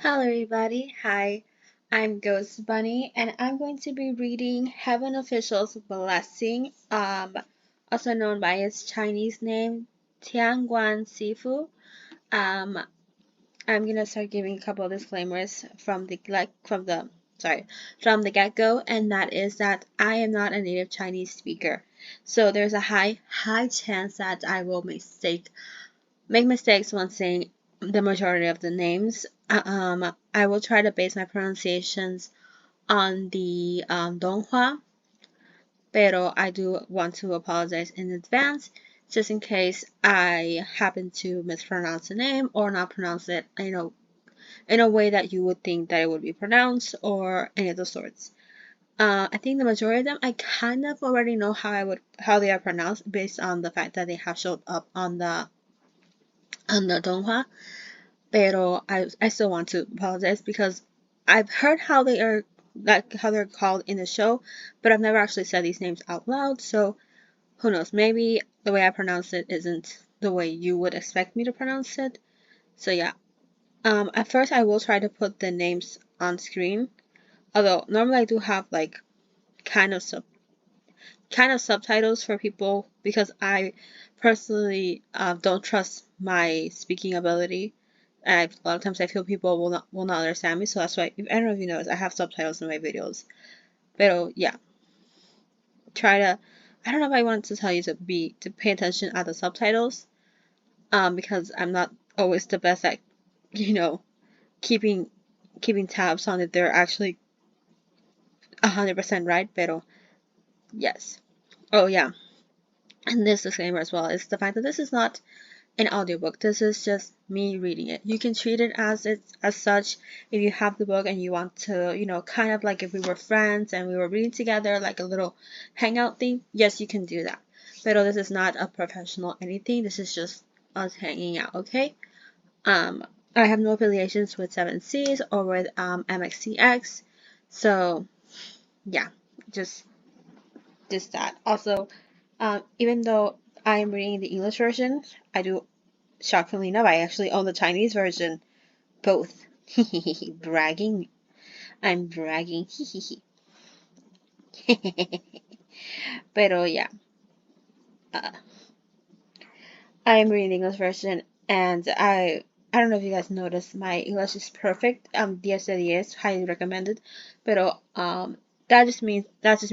Hello everybody, hi, I'm Ghost Bunny and I'm going to be reading Heaven Official's Blessing, also known by its Chinese name, Tianguan Sifu. Um, I'm gonna start giving a couple of disclaimers from the get-go, and that is that I am not a native Chinese speaker. So there's a high chance that I will make mistakes when saying the majority of the names. I will try to base my pronunciations on the Donghua, pero I do want to apologize in advance just in case I happen to mispronounce the name or not pronounce it, in a way that you would think that it would be pronounced or any of those sorts. I think the majority of them I kind of already know how they are pronounced based on the fact that they have showed up on the Donghua. Pero I still want to apologize because I've heard how they're called in the show, but I've never actually said these names out loud, so who knows, maybe the way I pronounce it isn't the way you would expect me to pronounce it. So yeah. At first I will try to put the names on screen, although normally I do have like kind of subtitles for people because I personally don't trust my speaking ability. And a lot of times I feel people will not understand me, so that's why, if any of you knows, I have subtitles in my videos. Pero yeah, try to. I don't know if I wanted to tell you to pay attention at the subtitles, because I'm not always the best at, keeping tabs on if they're actually 100% right. Pero yes. Oh yeah, and this disclaimer as well is the fact that this is not an audiobook. This is just me reading it. You can treat it as such if you have the book and you want to, kind of like if we were friends and we were reading together, like a little hangout thing. Yes, you can do that. But this is not a professional anything. This is just us hanging out, okay? I have no affiliations with 7Cs or with MXCX. So, yeah, just that. Also, even though I am reading the English version, I do, shockingly enough, I actually own the Chinese version. Both. Bragging. I'm bragging. Pero yeah. Uh, I am reading the English version, and I don't know if you guys noticed, my English is perfect. 10 highly recommended. Pero that's just me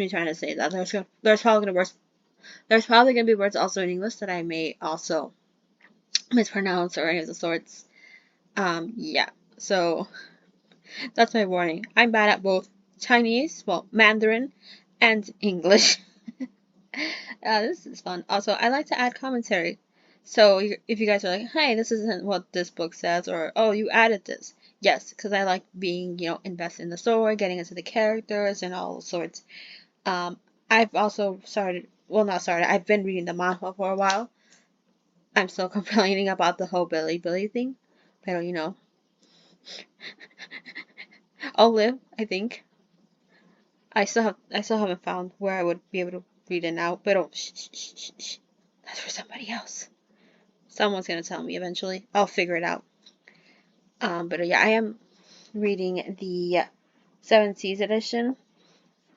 trying to say that there's probably gonna be words also in English that I may also mispronounce or any of the sorts. Yeah. So that's my warning. I'm bad at both Chinese, well, Mandarin, and English. This is fun. Also, I like to add commentary. So if you guys are like, hey, this isn't what this book says, or oh, you added this. Yes, because I like being, invested in the story, getting into the characters, and all sorts. I've also not started, I've been reading the manhwa for a while. I'm still complaining about the whole Billy thing. But, I'll live, I think. I still haven't found where I would be able to read it now. But shh. That's for somebody else. Someone's gonna tell me eventually. I'll figure it out. But yeah, I am reading the 7Cs edition,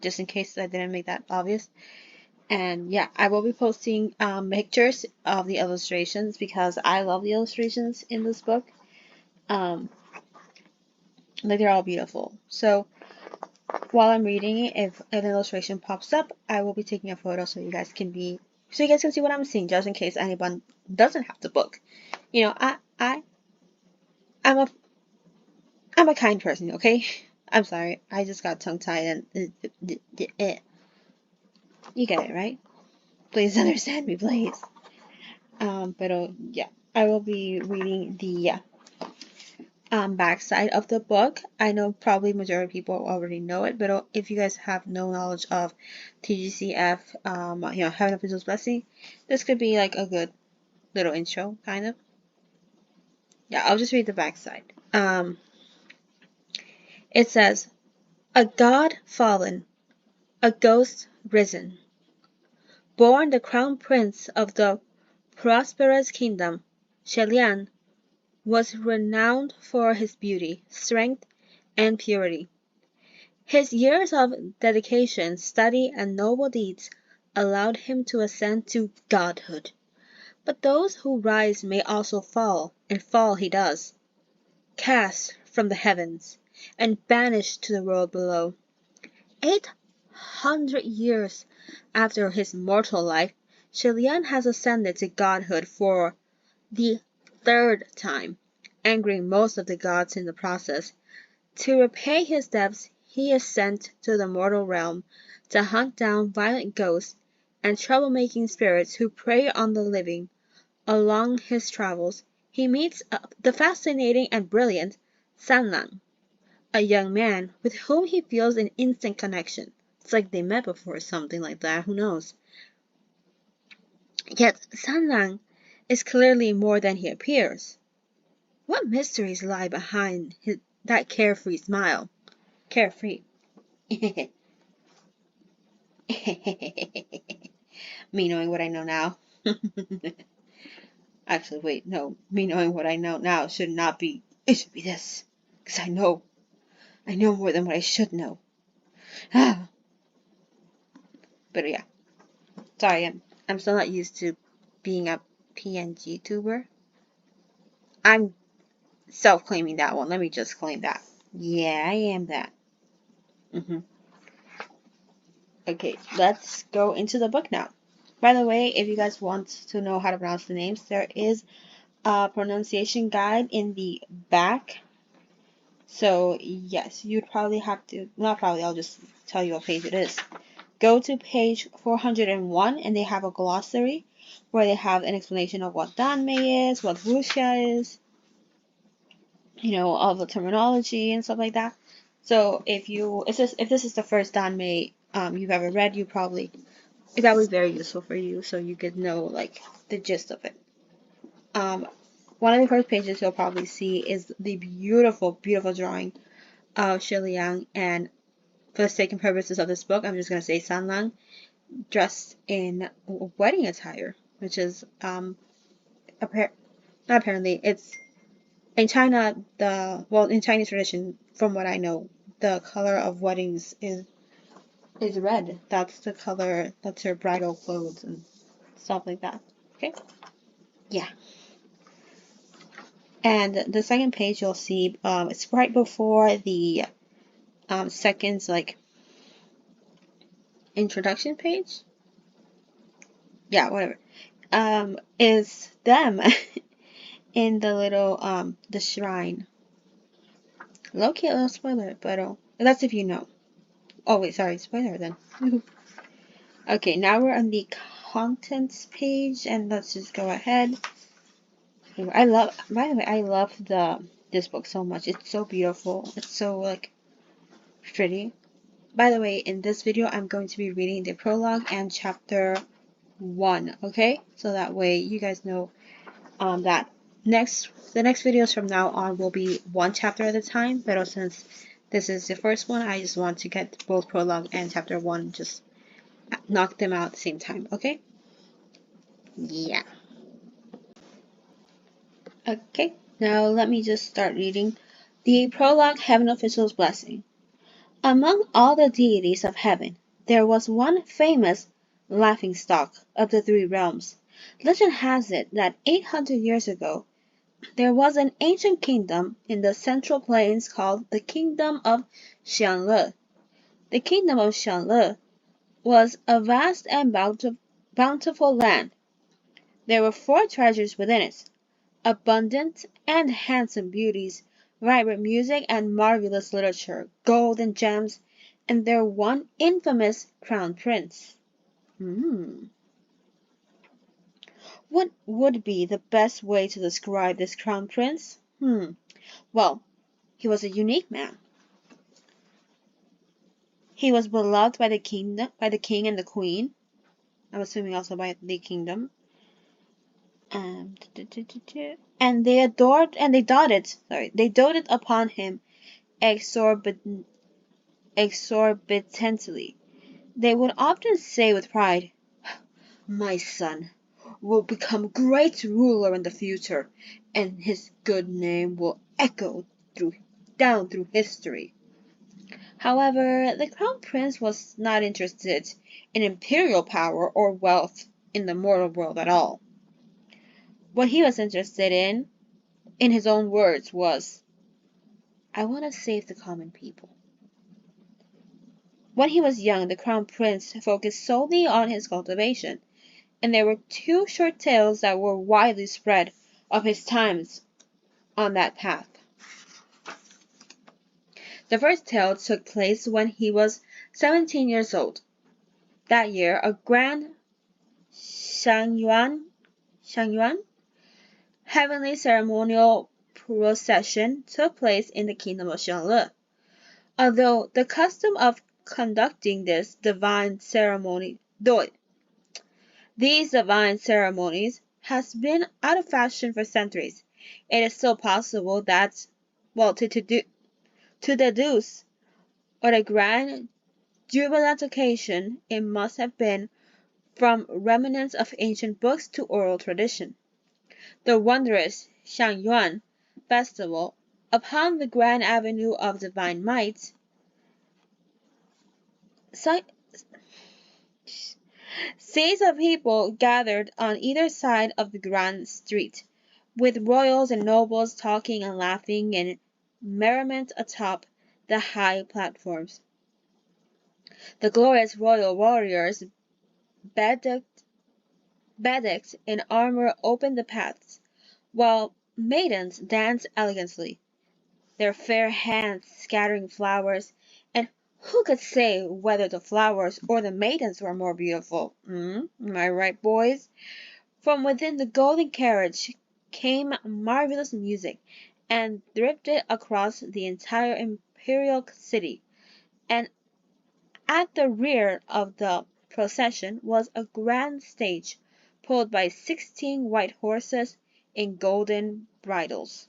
just in case I didn't make that obvious. And yeah, I will be posting pictures of the illustrations because I love the illustrations in this book. Like, they're all beautiful. So while I'm reading it, if an illustration pops up, I will be taking a photo so you guys can see what I'm seeing, just in case anyone doesn't have the book. I'm a kind person, okay? I'm sorry, I just got tongue tied and you get it, right? Please understand me, please. But yeah, I will be reading the backside of the book. I know probably majority of people already know it, but if you guys have no knowledge of TGCF, Heaven Official's Blessing, this could be like a good little intro, kind of. Yeah, I'll just read the backside. It says, a god fallen, a ghost risen, born the crown prince of the prosperous kingdom, Shelian, was renowned for his beauty, strength, and purity. His years of dedication, study, and noble deeds allowed him to ascend to godhood. But those who rise may also fall, and fall he does, cast from the heavens, and banished to the world below. 800 years after his mortal life, Shi Lian has ascended to godhood for the third time, angering most of the gods in the process. To repay his debts, he is sent to the mortal realm to hunt down violent ghosts and troublemaking spirits who prey on the living. Along his travels, he meets the fascinating and brilliant Sanlang, a young man with whom he feels an instant connection. It's like they met before or something like that, who knows? Yet Sanlang is clearly more than he appears. What mysteries lie behind that carefree smile? Carefree. Me knowing what I know now. Actually, wait, no. Me knowing what I know now should not be. It should be this. Because I know more than what I should know. But yeah. Sorry, I'm still not used to being a PNG tuber. I'm self-claiming that one. Let me just claim that. Yeah, I am that. Okay, let's go into the book now. By the way, if you guys want to know how to pronounce the names, there is a pronunciation guide in the back. So yes, you'd probably have to, not probably, I'll just tell you what page it is. Go to page 401 and they have a glossary where they have an explanation of what danmei is, what wuxia is, all the terminology and stuff like that. So if this is the first danmei you've ever read, that was very useful for you, so you could know like the gist of it. One of the first pages you'll probably see is the beautiful, beautiful drawing of Shi Liang, and for the sake and purposes of this book, I'm just gonna say Sanlang dressed in wedding attire, which is not apparently, it's in China. In Chinese tradition, from what I know, the color of weddings is red. That's the color. That's her bridal clothes and stuff like that. Okay. Yeah. And the second page you'll see, it's right before the second like introduction page. Yeah, whatever. Is them in the little the shrine. Low-key a little spoiler, but that's if you know. Oh wait, sorry, spoiler then. Okay, now we're on the contents page, and let's just go ahead. By the way, I love this book so much. It's so beautiful. It's so like pretty. By the way, in this video, I'm going to be reading the prologue and chapter 1. Okay, so that way you guys know that the next videos from now on will be one chapter at a time. But since this is the first one, I just want to get both prologue and chapter 1, just knock them out at the same time. Okay? Yeah. Okay, now let me just start reading the prologue, Heaven Official's Blessing. Among all the deities of heaven, there was one famous laughingstock of the three realms. Legend has it that 800 years ago, there was an ancient kingdom in the central plains called the Kingdom of Xiangle. The Kingdom of Xiangle was a vast and bountiful land. There were 4 treasures within it: abundant and handsome beauties, vibrant music and marvelous literature, gold and gems, and their one infamous crown prince. What would be the best way to describe this crown prince? Well, he was a unique man. He was beloved by the king and the queen. I'm assuming also by the kingdom. And they doted upon him exorbitantly. They would often say with pride, "My son will become great ruler in the future, and his good name will echo down through history. However, the crown prince was not interested in imperial power or wealth in the mortal world at all. What he was interested in his own words, was, "I want to save the common people." When he was young, the crown prince focused solely on his cultivation, and there were two short tales that were widely spread of his times on that path. The first tale took place when he was 17 years old. That year, a grand Shangyuan heavenly ceremonial procession took place in the kingdom of Xiangle. Although the custom of conducting these divine ceremonies has been out of fashion for centuries, it is still possible that, to deduce what a grand jubilant occasion it must have been from remnants of ancient books to oral tradition. The wondrous Shangyuan festival upon the grand avenue of divine might seas of people gathered on either side of the grand street, with royals and nobles talking and laughing and merriment atop the high platforms. The glorious royal warriors, bedecked in armor, opened the paths, while maidens danced elegantly, their fair hands scattering flowers, and who could say whether the flowers or the maidens were more beautiful? Am I right, boys? From within the golden carriage came marvelous music, and drifted across the entire imperial city, and at the rear of the procession was a grand stage, pulled by 16 white horses in golden bridles.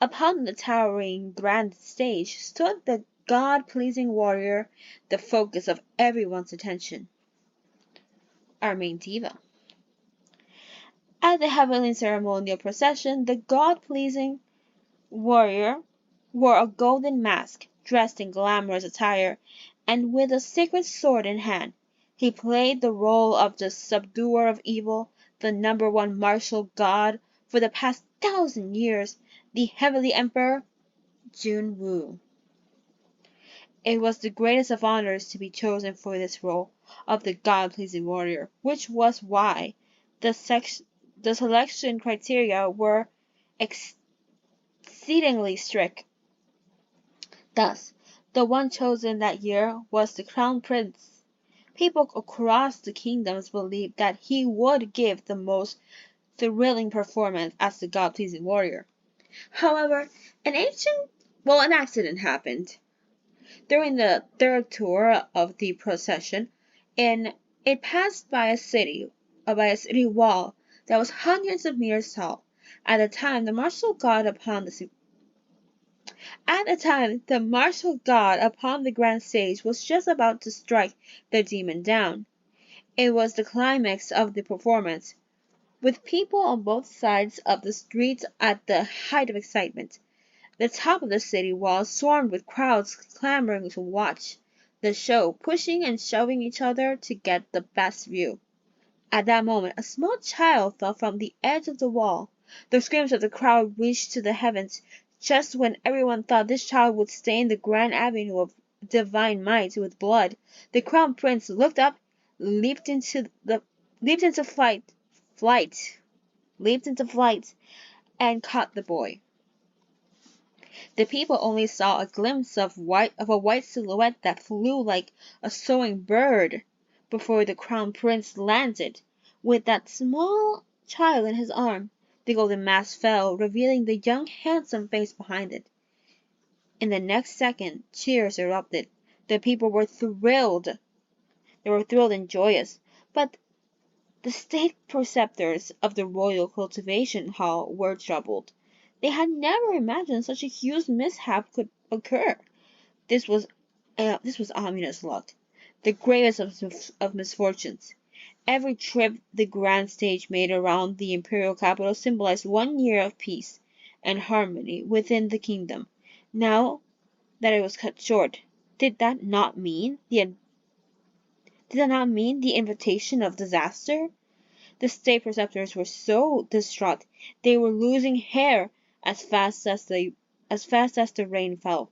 Upon the towering grand stage stood the God-pleasing warrior, the focus of everyone's attention, our main diva. At the heavenly ceremonial procession, the God-pleasing warrior wore a golden mask, dressed in glamorous attire, and with a sacred sword in hand. He played the role of the subduer of evil, the #1 martial god for the past 1,000 years, the heavenly emperor, Junwu. It was the greatest of honors to be chosen for this role of the God-pleasing warrior, which was why the selection criteria were exceedingly strict. Thus, the one chosen that year was the crown prince. People across the kingdoms believed that he would give the most thrilling performance as the God-pleasing warrior. However, an accident happened during the third tour of the procession, and it passed by a city wall that was hundreds of meters tall. At the time, the martial god upon the grand stage was just about to strike the demon down. It was the climax of the performance, with people on both sides of the street at the height of excitement. The top of the city wall swarmed with crowds clamoring to watch the show, pushing and shoving each other to get the best view. At that moment, a small child fell from the edge of the wall. The screams of the crowd reached to the heavens. Just when everyone thought this child would stain the grand avenue of divine might with blood, the crown prince looked up, leaped into flight, and caught the boy. The people only saw a glimpse of a white silhouette that flew like a soaring bird before the crown prince landed. With that small child in his arm, the golden mask fell, revealing the young handsome face behind it. In the next second, cheers erupted. The people were thrilled. They were thrilled and joyous. But the state preceptors of the royal cultivation hall were troubled. They had never imagined such a huge mishap could occur. This was ominous luck, the gravest of misfortunes. Every trip the grand stage made around the imperial capital symbolized 1 year of peace and harmony within the kingdom. Now that it was cut short, did that not mean the invitation of disaster? The state preceptors were so distraught they were losing hair as fast as the rain fell.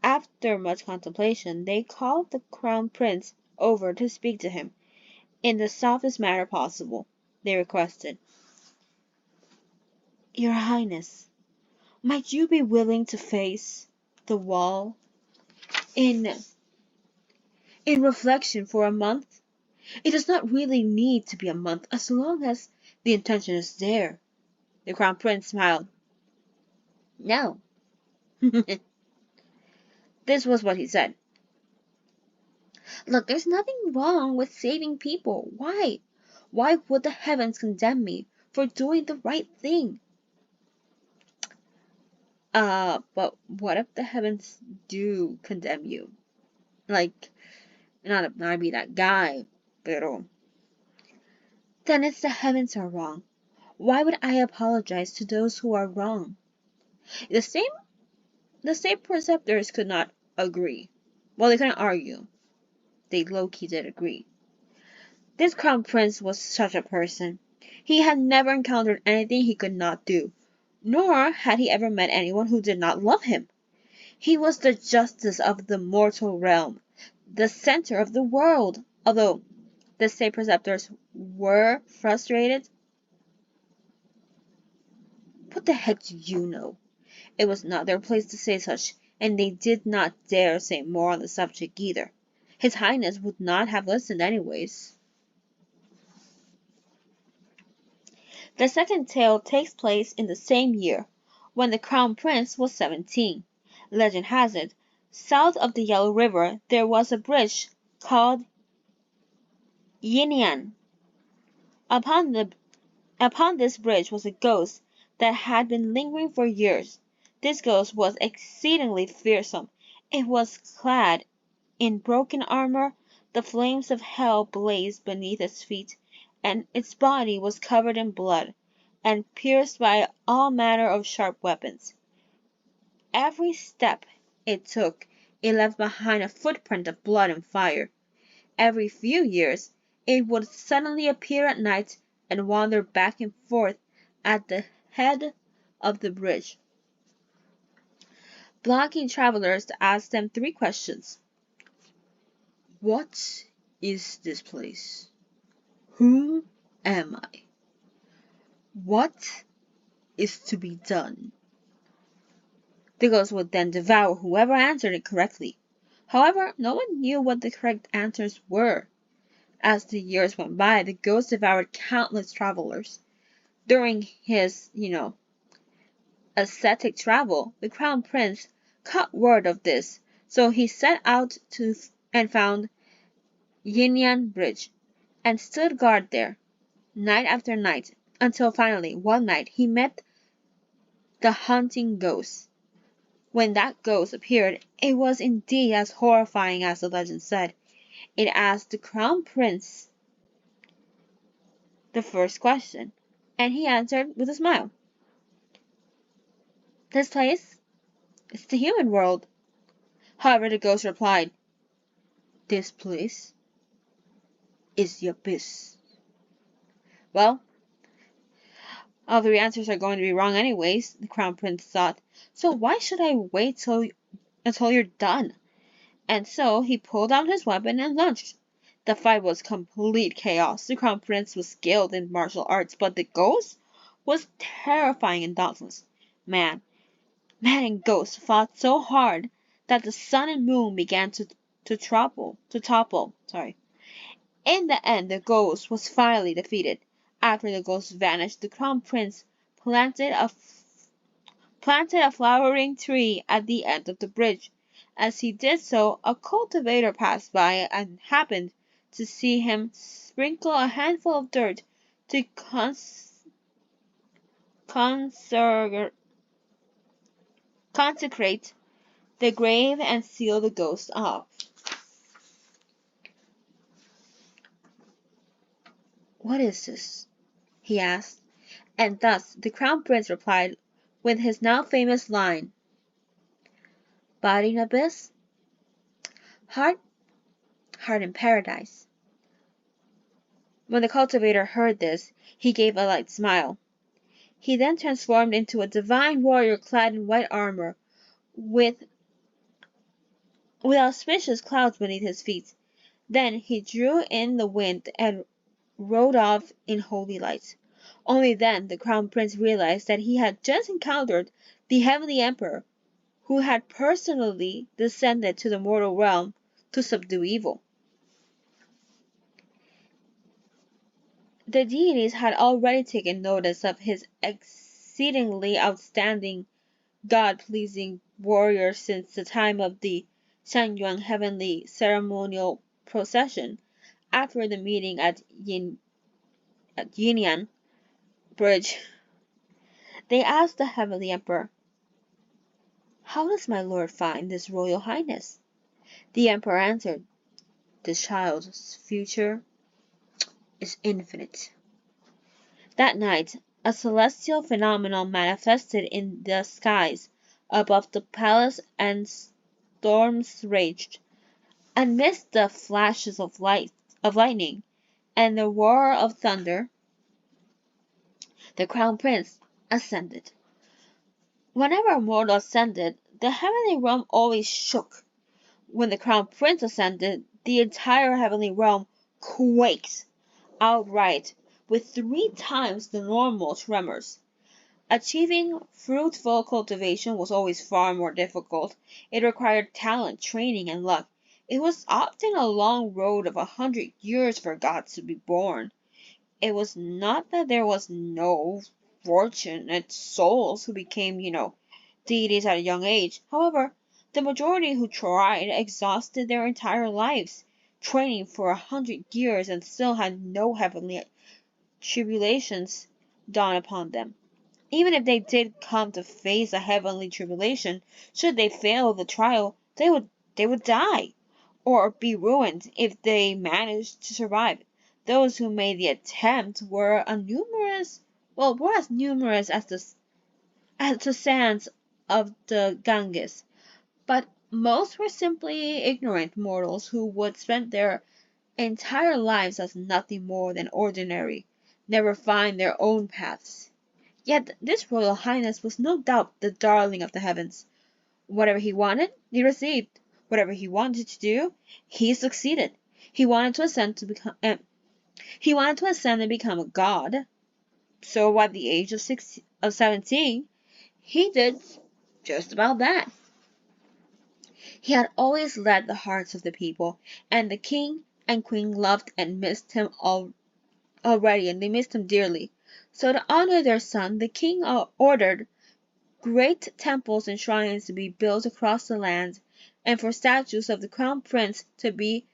After much contemplation, they called the crown prince over to speak to him. In the softest manner possible, they requested, "Your Highness, might you be willing to face the wall in reflection for a month? It does not really need to be a month as long as the intention is there." The crown prince smiled. "No." This was what he said. "Look, there's nothing wrong with saving people. Why? Why would the heavens condemn me for doing the right thing?" But what if the heavens do condemn you? Like, not to be that guy, pero then it's the heavens are wrong. Why would I apologize to those who are wrong? The same preceptors could not agree. Well, they couldn't argue. They low-key did agree. This crown prince was such a person. He had never encountered anything he could not do, nor had he ever met anyone who did not love him. He was the justice of the mortal realm, the center of the world. Although the state preceptors were frustrated, what the heck do you know? It was not their place to say such, and they did not dare say more on the subject either. His Highness would not have listened anyways. The second tale takes place in the same year, when the crown prince was 17. Legend has it, south of the Yellow River there was a bridge called Yinian. Upon this bridge was a ghost that had been lingering for years. This ghost was exceedingly fearsome. It was clad in broken armor, the flames of hell blazed beneath its feet, and its body was covered in blood, and pierced by all manner of sharp weapons. Every step it took, it left behind a footprint of blood and fire. Every few years, it would suddenly appear at night and wander back and forth at the head of the bridge, blocking travelers to ask them 3 questions. What is this place? Who am I? What is to be done? The ghost would then devour whoever answered it correctly. However, no one knew what the correct answers were. As the years went by, the ghost devoured countless travelers. During his, ascetic travel, the crown prince caught word of this, so he set out and found Yinyan Bridge, and stood guard there, night after night, until finally, one night, he met the haunting ghost. When that ghost appeared, it was indeed as horrifying as the legend said. It asked the crown prince the first question, and he answered with a smile. This place is the human world. However, the ghost replied, this place is the abyss. Well, all 3 answers are going to be wrong anyways, the crown prince thought, so why should I wait until you're done? And so he pulled out his weapon and lunged. The fight was complete chaos. The crown prince was skilled in martial arts, but the ghost was terrifying and dauntless. Man and ghost fought so hard that the sun and moon began to topple. In the end, the ghost was finally defeated. After the ghost vanished, the crown prince planted a flowering tree at the end of the bridge. As he did so, a cultivator passed by and happened to see him sprinkle a handful of dirt to consecrate the grave and seal the ghost off. "What is this?" he asked, and thus the Crown Prince replied with his now famous line, "Body in abyss, heart, heart in paradise." When the cultivator heard this, he gave a light smile. He then transformed into a divine warrior clad in white armor, with auspicious clouds beneath his feet. Then he drew in the wind and rode off in holy light. Only then the Crown Prince realized that he had just encountered the Heavenly Emperor, who had personally descended to the mortal realm to subdue evil. The deities had already taken notice of his exceedingly outstanding, God-pleasing warrior since the time of the Shangyuan heavenly ceremonial procession after the meeting at Yinyan Bridge. They asked the heavenly emperor, "How does my lord find this royal highness?" The emperor answered, "This child's future is infinite." That night, a celestial phenomenon manifested in the skies above the palace, and storms raged. Amidst the flashes of lightning and the roar of thunder, the Crown Prince ascended. Whenever a mortal ascended, the heavenly realm always shook. When the Crown Prince ascended, the entire heavenly realm quaked outright with 3 times the normal tremors. Achieving fruitful cultivation was always far more difficult. It required talent, training, and luck. It was often a long road of 100 years for gods to be born. It was not that there was no fortunate souls who became, deities at a young age. However, the majority who tried exhausted their entire lives, training for 100 years, and still had no heavenly tribulations dawn upon them. Even if they did come to face a heavenly tribulation, should they fail the trial, they would die, or be ruined if they managed to survive. Those who made the attempt were as numerous as the sands of the Ganges, but most were simply ignorant mortals who would spend their entire lives as nothing more than ordinary, never find their own paths. Yet this royal highness was no doubt the darling of the heavens. Whatever he wanted, he received. Whatever he wanted to do, he succeeded. He wanted to ascend and become a god. So at the age of 17, he did just about that. He had always led the hearts of the people, and the king and queen loved and missed him already, and they missed him dearly. So to honor their son, the king ordered great temples and shrines to be built across the land, and for statues of the Crown Prince to be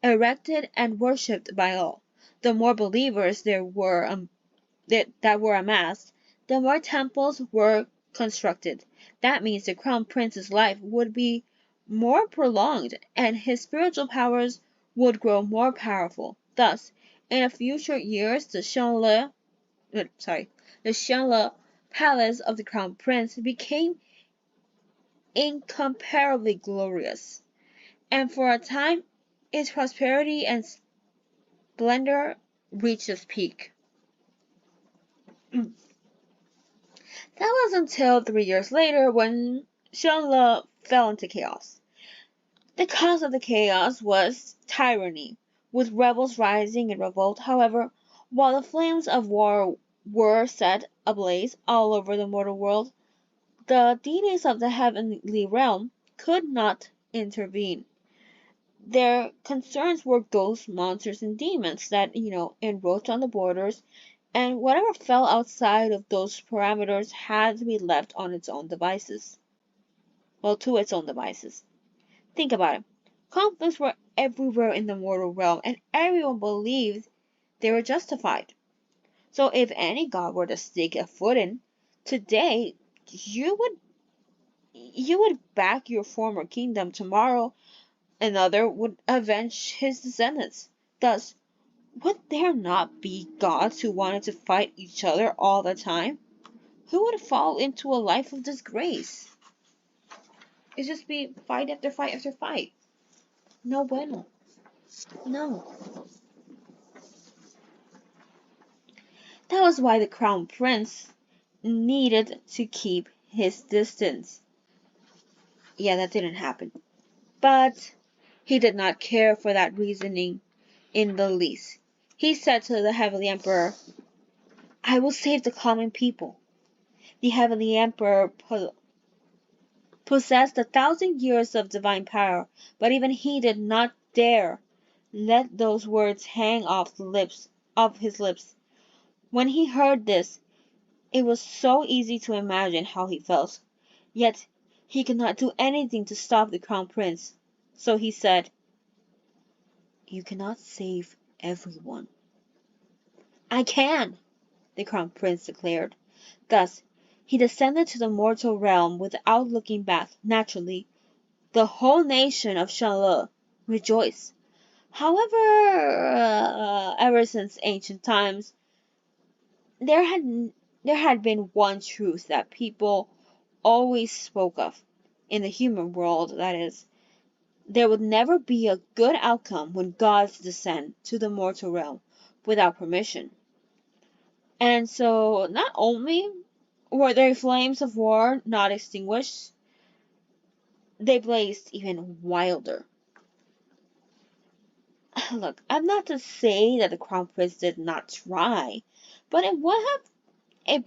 erected and worshipped by all. The more believers there were that were amassed, the more temples were constructed. That means the Crown Prince's life would be more prolonged, and his spiritual powers would grow more powerful. Thus, in future years, the Xianle palace of the Crown Prince became incomparably glorious, and for a time its prosperity and splendor reached its peak. That was until 3 years later, when Xianle fell into chaos. The cause of the chaos was tyranny, with rebels rising in revolt. However, while the flames of war were set ablaze all over the mortal world, the deities of the heavenly realm could not intervene. Their concerns were ghosts, monsters, and demons that, encroached on the borders, and whatever fell outside of those parameters had to be left on its own devices. Well, to its own devices. Think about it. Conflicts were everywhere in the mortal realm, and everyone believed they were justified. So if any god were to stick a foot in, today you would back your former kingdom. Tomorrow another would avenge his descendants. Thus, Would there not be gods who wanted to fight each other all the time? Who would fall into a life of disgrace? It'd just be fight after fight after fight. No bueno. No. That was why the crown prince needed to keep his distance. Yeah, that didn't happen. But he did not care for that reasoning in the least. He said to the Heavenly Emperor, I will save the common people. The Heavenly Emperor possessed 1,000 years of divine power, but even he did not dare let those words hang off his lips. When he heard this, it was so easy to imagine how he felt. Yet he could not do anything to stop the crown prince. So he said, You cannot save everyone. I can, the crown prince declared. Thus, he descended to the mortal realm without looking back. Naturally, the whole nation of Shanle rejoiced. However, ever since ancient times, there had been one truth that people always spoke of, in the human world, that is, there would never be a good outcome when gods descend to the mortal realm without permission. And so, not only were their flames of war not extinguished, they blazed even wilder. Look, I'm not to say that the crown prince did not try, but it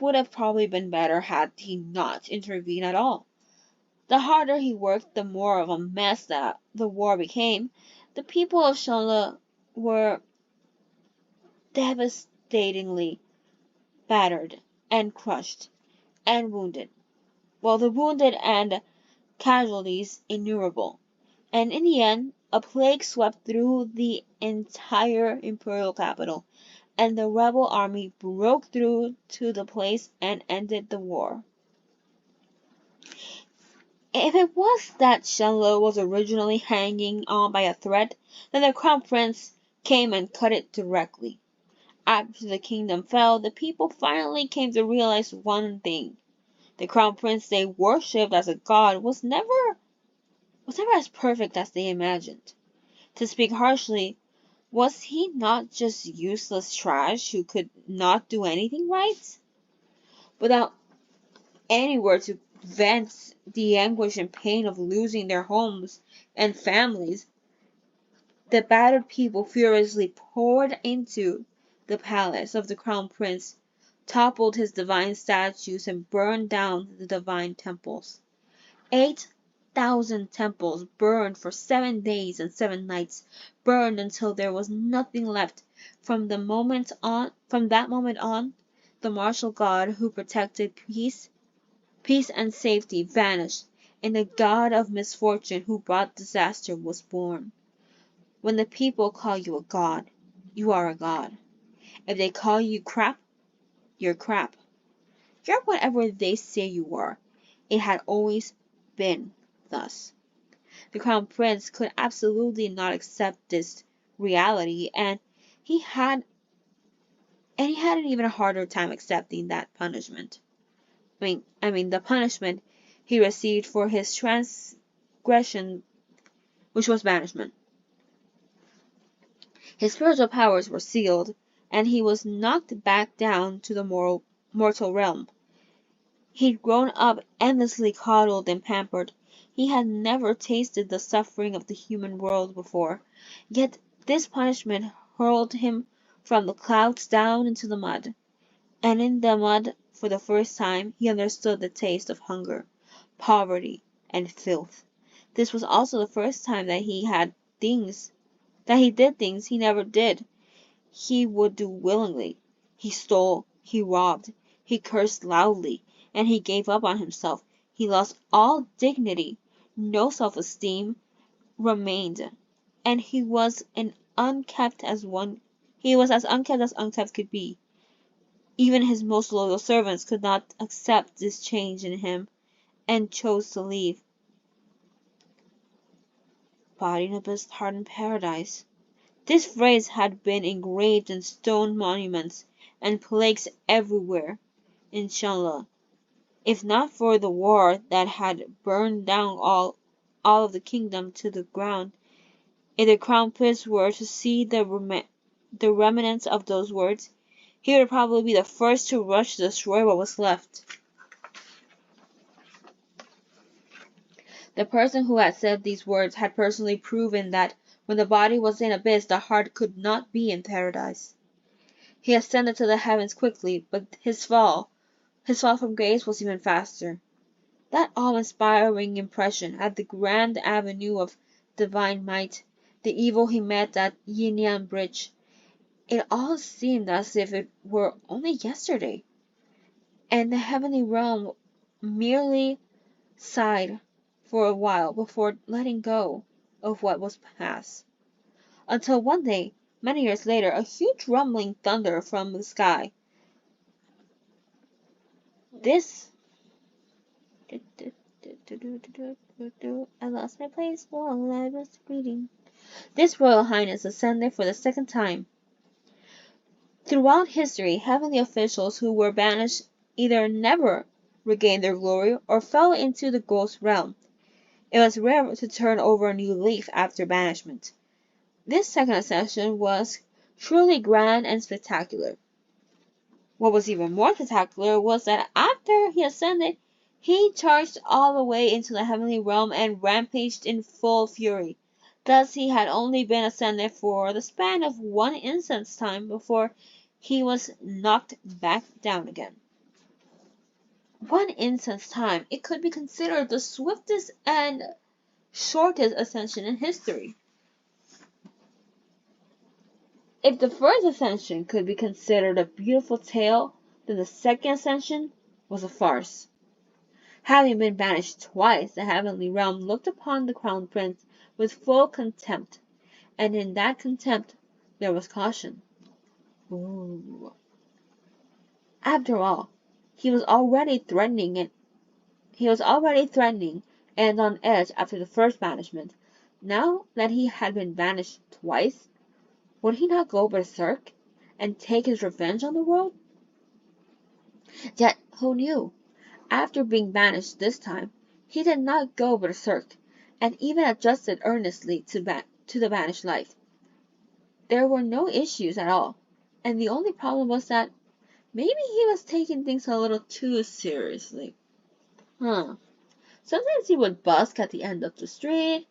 would have probably been better had he not intervened at all. The harder he worked, the more of a mess that the war became. The people of Shanle were devastatingly battered and crushed and wounded, while the wounded and casualties innumerable. And in the end, a plague swept through the entire imperial capital, and the rebel army broke through to the place and ended the war. If it was that Shenlo was originally hanging on by a thread, then the crown prince came and cut it directly. After the kingdom fell, the people finally came to realize one thing. The crown prince they worshipped as a god was never as perfect as they imagined. To speak harshly, was he not just useless trash who could not do anything right? Without anywhere to vent the anguish and pain of losing their homes and families, the battered people furiously poured into the palace of the crown prince, toppled his divine statues, and burned down the divine temples. 8,000 temples burned for 7 days and 7 nights, burned until there was nothing left. From that moment on, the martial god who protected peace and safety vanished, and the god of misfortune who brought disaster was born. When the people call you a god, you are a god. If they call you crap, you're crap. You're whatever they say you are. It had always been thus. The crown prince could absolutely not accept this reality, and he had an even harder time accepting that punishment. The punishment he received for his transgression, which was banishment. His spiritual powers were sealed, and he was knocked back down to the mortal realm. He'd grown up endlessly coddled and pampered. He had never tasted the suffering of the human world before. Yet this punishment hurled him from the clouds down into the mud. And in the mud, for the first time, he understood the taste of hunger, poverty, and filth. This was also the first time that he did things he never did. He would do willingly. He stole, he robbed, he cursed loudly, and he gave up on himself. He lost all dignity. No self-esteem remained, and he was as unkept as unkept could be. Even his most loyal servants could not accept this change in him, and chose to leave. Body in a best heart in paradise. This phrase had been engraved in stone monuments and plaques everywhere in Shanla. If not for the war that had burned down all of the kingdom to the ground, if the crown prince were to see the remnants of those words, he would probably be the first to rush to destroy what was left. The person who had said these words had personally proven that when the body was in abyss, the heart could not be in paradise. He ascended to the heavens quickly, but his fall from grace was even faster. That awe-inspiring impression at the grand avenue of divine might, the evil he met at Yinyan Bridge, it all seemed as if it were only yesterday, and the heavenly realm merely sighed for a while before letting go of what was past. Until one day, many years later, a huge rumbling thunder from the sky. This I lost my place while I was reading. This Royal Highness ascended for the second time. Throughout history, heavenly officials who were banished either never regained their glory or fell into the ghost realm. It was rare to turn over a new leaf after banishment. This second ascension was truly grand and spectacular. What was even more spectacular was that after he ascended, he charged all the way into the heavenly realm and rampaged in full fury. Thus he had only been ascended for the span of one instant's time before he was knocked back down again. One instant's time, it could be considered the swiftest and shortest ascension in history. If the first ascension could be considered a beautiful tale, then the second ascension was a farce. Having been banished twice, the heavenly realm looked upon the crown prince with full contempt, and in that contempt there was caution. Ooh. After all, he was already threatening and on edge after the first banishment. Now that he had been banished twice, would he not go berserk and take his revenge on the world? Yet who knew? After being banished this time, he did not go berserk, and even adjusted earnestly to the banished life. There were no issues at all, and the only problem was that maybe he was taking things a little too seriously. Sometimes he would busk at the end of the street,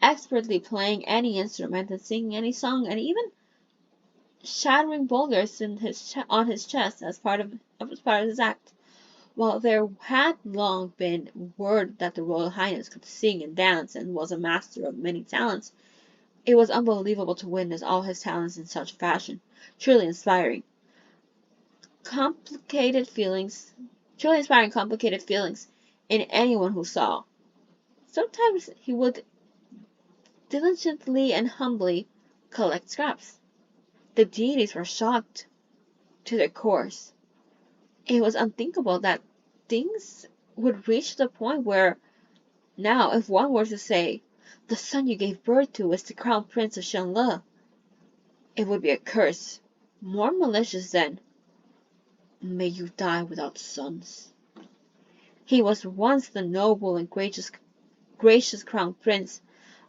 expertly playing any instrument and singing any song, and even shattering boulders on his chest as part of his act. While there had long been word that the Royal Highness could sing and dance and was a master of many talents, it was unbelievable to witness all his talents in such fashion. Truly inspiring complicated feelings in anyone who saw. Sometimes he would diligently and humbly collect scraps. The deities were shocked to their cores. It was unthinkable that things would reach the point where now if one were to say, "The son you gave birth to is the crown prince of Shanle," it would be a curse, more malicious than, "May you die without sons." He was once the noble and gracious crown prince,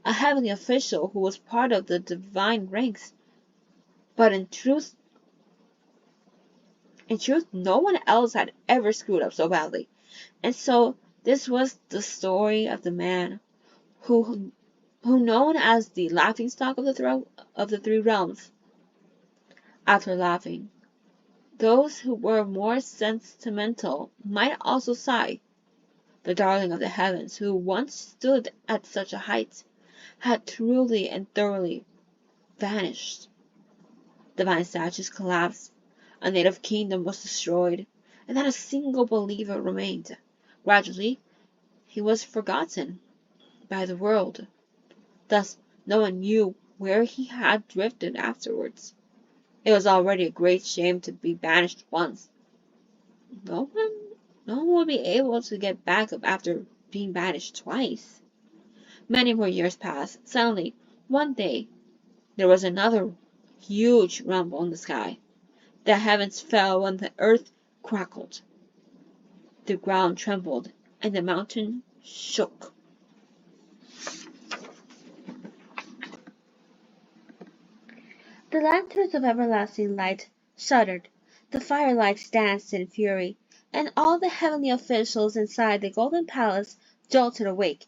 a heavenly official who was part of the divine ranks, but in truth, no one else had ever screwed up so badly. And so this was the story of the man who known as the laughingstock of the three realms. After laughing, those who were more sentimental might also sigh. The darling of the heavens, who once stood at such a height, had truly and thoroughly vanished. Divine statues collapsed, a native kingdom was destroyed, and not a single believer remained. Gradually, he was forgotten by the world. Thus, no one knew where he had drifted afterwards. It was already a great shame to be banished once. No one would be able to get back up after being banished twice. Many more years passed. Suddenly, one day, There was another huge rumble in the sky. The heavens fell and the earth crackled. The ground trembled and the mountain shook. The lanterns of everlasting light shuddered, the firelights danced in fury, and all the heavenly officials inside the golden palace jolted awake,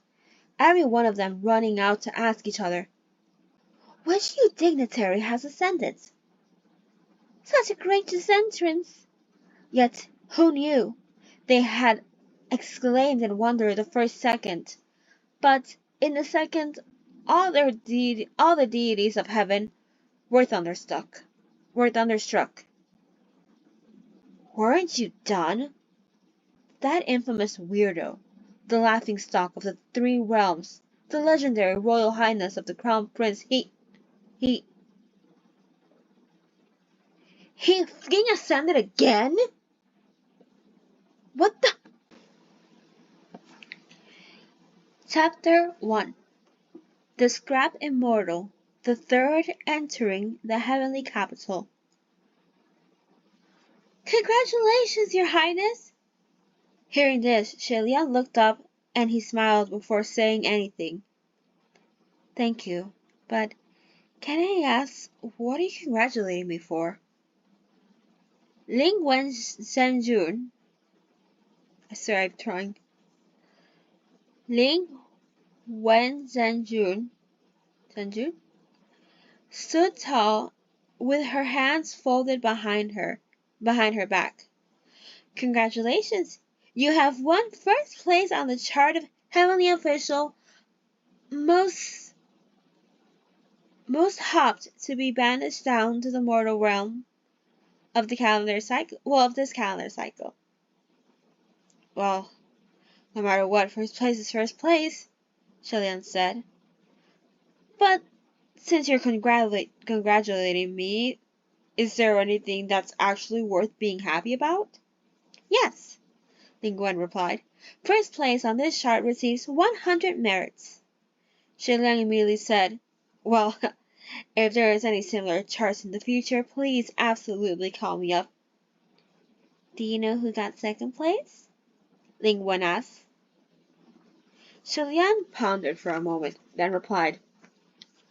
every one of them running out to ask each other, "Which new dignitary has ascended? Such a gracious entrance!" Yet who knew? They had exclaimed in wonder the first second, but in the second all the deities of heaven were thunderstruck. "Weren't you done?" That infamous weirdo, the laughingstock of the three realms, the legendary royal highness of the crown prince, he fucking ascended again? What the? Chapter 1. The Scrap Immortal, the third entering the heavenly capital. "Congratulations, your highness!" Hearing this, Shelian looked up and he smiled before saying anything. "Thank you, but can I ask, what are you congratulating me for?" Ling Wen Zhenjun, sorry, I'm trying. Ling Wen Zhenjun stood tall with her hands folded behind her back. "Congratulations! You have won first place on the chart of heavenly official most hopped to be banished down to the mortal realm of the calendar cycle. Of this calendar cycle." "Well, no matter what, first place is first place," Shelian said. "But since you're congratulating me, is there anything that's actually worth being happy about?" "Yes," Ling Wen replied. "First place on this chart receives 100 merits." Sheliang immediately said, "Well, if there is any similar charts in the future, please absolutely call me up." "Do you know who got second place?" Ling Wen asked. Shelian pondered for a moment, then replied,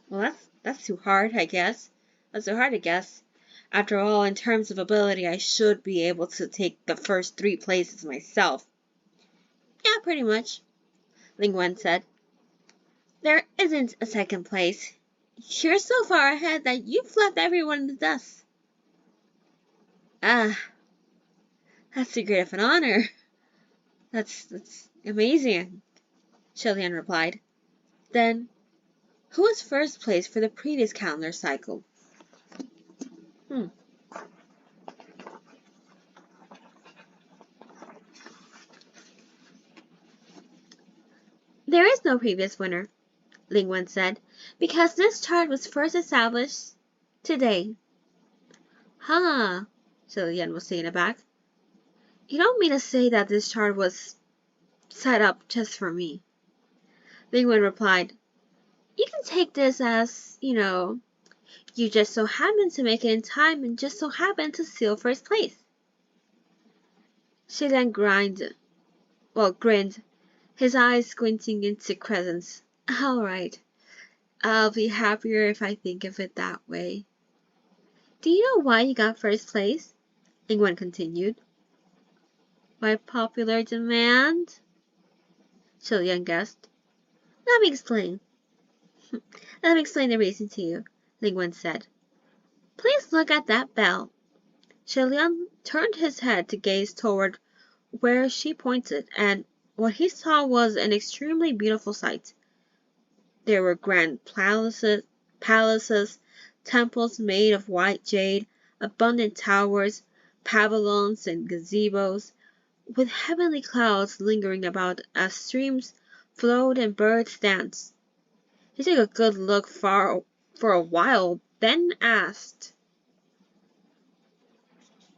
"Well, that's too hard, I guess. That's too hard to guess. After all, in terms of ability, I should be able to take the first 3 places myself." "Yeah, pretty much," Ling Wen said. "There isn't a second place. You're so far ahead that you've left everyone in the dust." "Ah, that's too great of an honor. That's amazing," Shelian replied. "Then, who was first place for the previous calendar cycle?" "There is no previous winner," Ling Wen said, "because this chart was first established today." "Huh," Shelian was taken aback. "You don't mean to say that this chart was set up just for me?" Ling Wen replied, "You can take this as, you just so happened to make it in time and just so happened to steal first place." Shelian grinned, his eyes squinting into crescents. "All right, I'll be happier if I think of it that way." "Do you know why you got first place?" Ling Wen continued. "By popular demand?" Shelian guessed. "Let me explain. Let me explain the reason to you," Ling Wen said. "Please look at that bell." Shelian turned his head to gaze toward where she pointed, and what he saw was an extremely beautiful sight. There were grand palaces, temples made of white jade, abundant towers, pavilions, and gazebos, with heavenly clouds lingering about as streams flowed and birds danced. He took a good look for a while, then asked,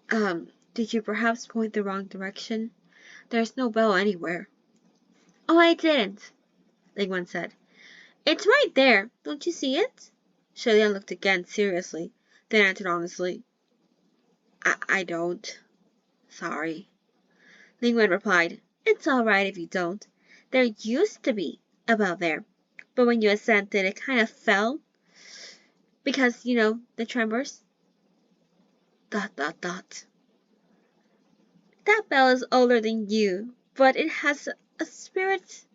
"Did you perhaps point the wrong direction? There's no bell anywhere." "Oh, I didn't," Ling Wen said. "It's right there. Don't you see it?" Shilian looked again seriously, then answered honestly, I don't. Sorry. Ling Wen replied, It's all right if you don't. There used to be a bell there, but when you ascended, it kind of fell because, the tremors. Dot, dot, dot. That bell is older than you, but it has a spirit.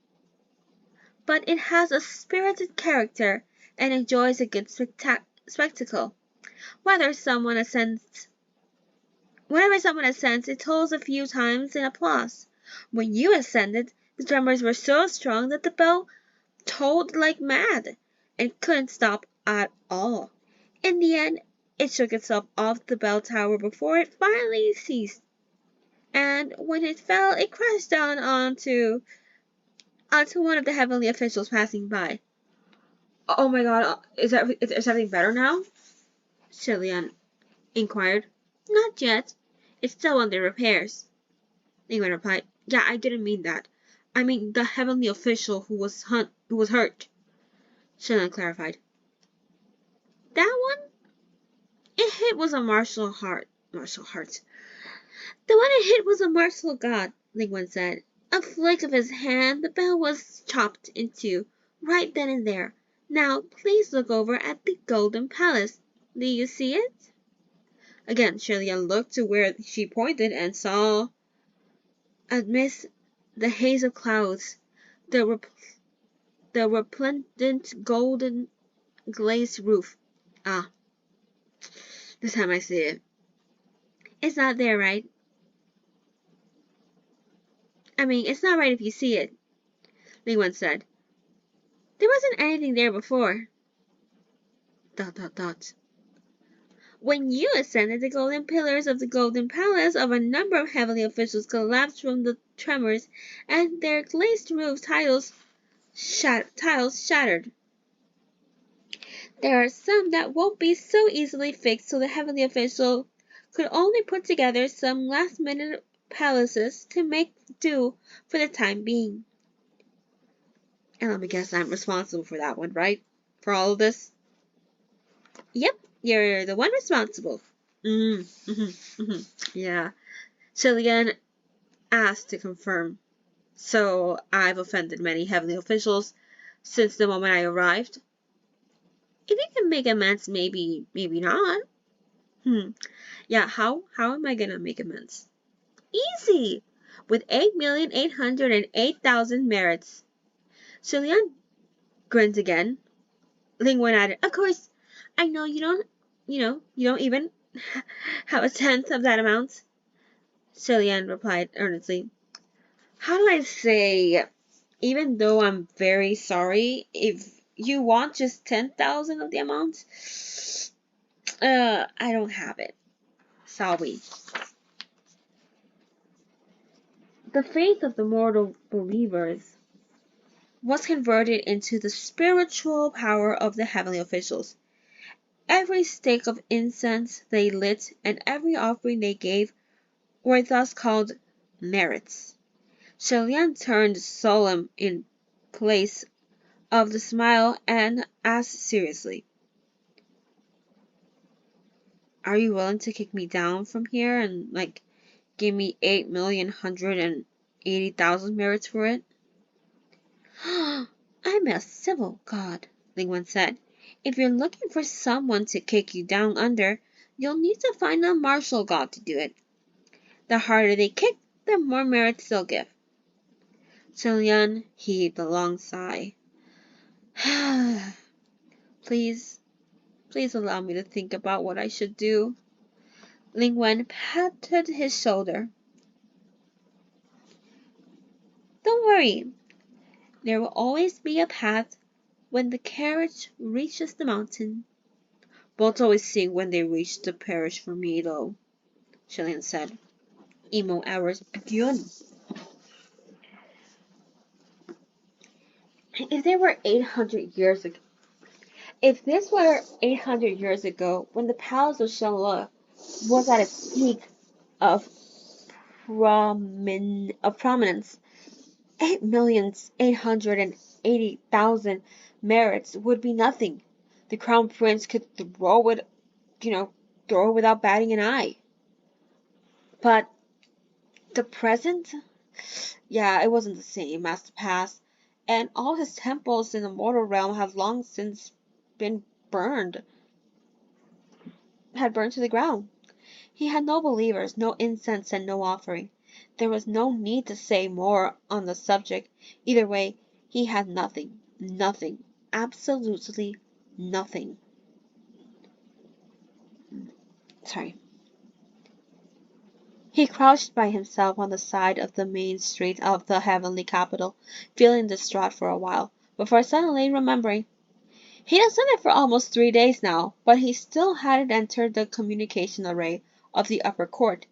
But it has a spirited character and enjoys a good spectacle. Whether someone ascends, Whenever someone ascends, it tolls a few times in applause. When you ascended, the tremors were so strong that the bell tolled like mad and couldn't stop at all. In the end, it shook itself off the bell tower before it finally ceased. And when it fell, it crashed down onto one of the heavenly officials passing by. Oh my god, is everything better now? Shilian inquired. Not yet. It's still under repairs. Ling replied. Yeah, I didn't mean that. I mean the heavenly official who was hurt. Shilian clarified. That one? It hit was a martial heart. Martial heart. The one it hit was a martial god, Ling Wen said. A flick of his hand, the bell was chopped in two, right then and there. Now, please look over at the Golden Palace. Do you see it? Again, Shilian looked to where she pointed and saw, amidst the haze of clouds, the resplendent golden glazed roof. Ah, this time I see it. It's not there, right? I mean, it's not right if you see it, Ling Wen said. There wasn't anything there before. Dot, dot, dot. When you ascended, the golden pillars of the golden palace of a number of heavenly officials collapsed from the tremors, and their glazed roof tiles shattered. There are some that won't be so easily fixed, so the heavenly official could only put together some last-minute palaces to make do for the time being. And let me guess, I'm responsible for that one, right? For all of this? Yep, you're the one responsible. Yeah. Shilian asked to confirm. So I've offended many heavenly officials since the moment I arrived. If you can make amends, maybe not. Yeah, how am I gonna make amends? Easy! With 8,808,000 merits. Shilian grinned again. Ling Wen added, Of course, I know you don't even have a tenth of that amount. Shilian replied earnestly. How do I say, even though I'm very sorry, if you want just 10,000 of the amount, I don't have it. Sorry. The faith of the mortal believers was converted into the spiritual power of the heavenly officials. Every stick of incense they lit and every offering they gave were thus called merits. Shilian turned solemn in place of the smile and asked seriously, Are you willing to kick me down from here and give me 8,180,000 merits for it? I'm a civil god, Ling Wen said. If you're looking for someone to kick you down under, you'll need to find a martial god to do it. The harder they kick, the more merits they'll give. Shilian heaved a long sigh. Please allow me to think about what I should do. Ling Wen patted his shoulder. Don't worry. There will always be a path when the carriage reaches the mountain. Both always sing when they reach the parish for me, though, Shilian said. Emo hours begin. If they were 800 years ago, If this were 800 years ago, when the palace of Shangla was at its peak of prominence, 8,880,000 merits would be nothing. The crown prince could throw it, throw it without batting an eye. But the present, yeah, it wasn't the same as the past, and all his temples in the mortal realm have long since been burned, had burned to the ground. He had no believers, no incense, and no offering. There was no need to say more on the subject. Either way, he had nothing. Nothing. Absolutely nothing. Sorry. He crouched by himself on the side of the main street of the heavenly capital, feeling distraught for a while, before suddenly remembering. He had done it for almost 3 days now, but he still hadn't entered the communication array of the upper court.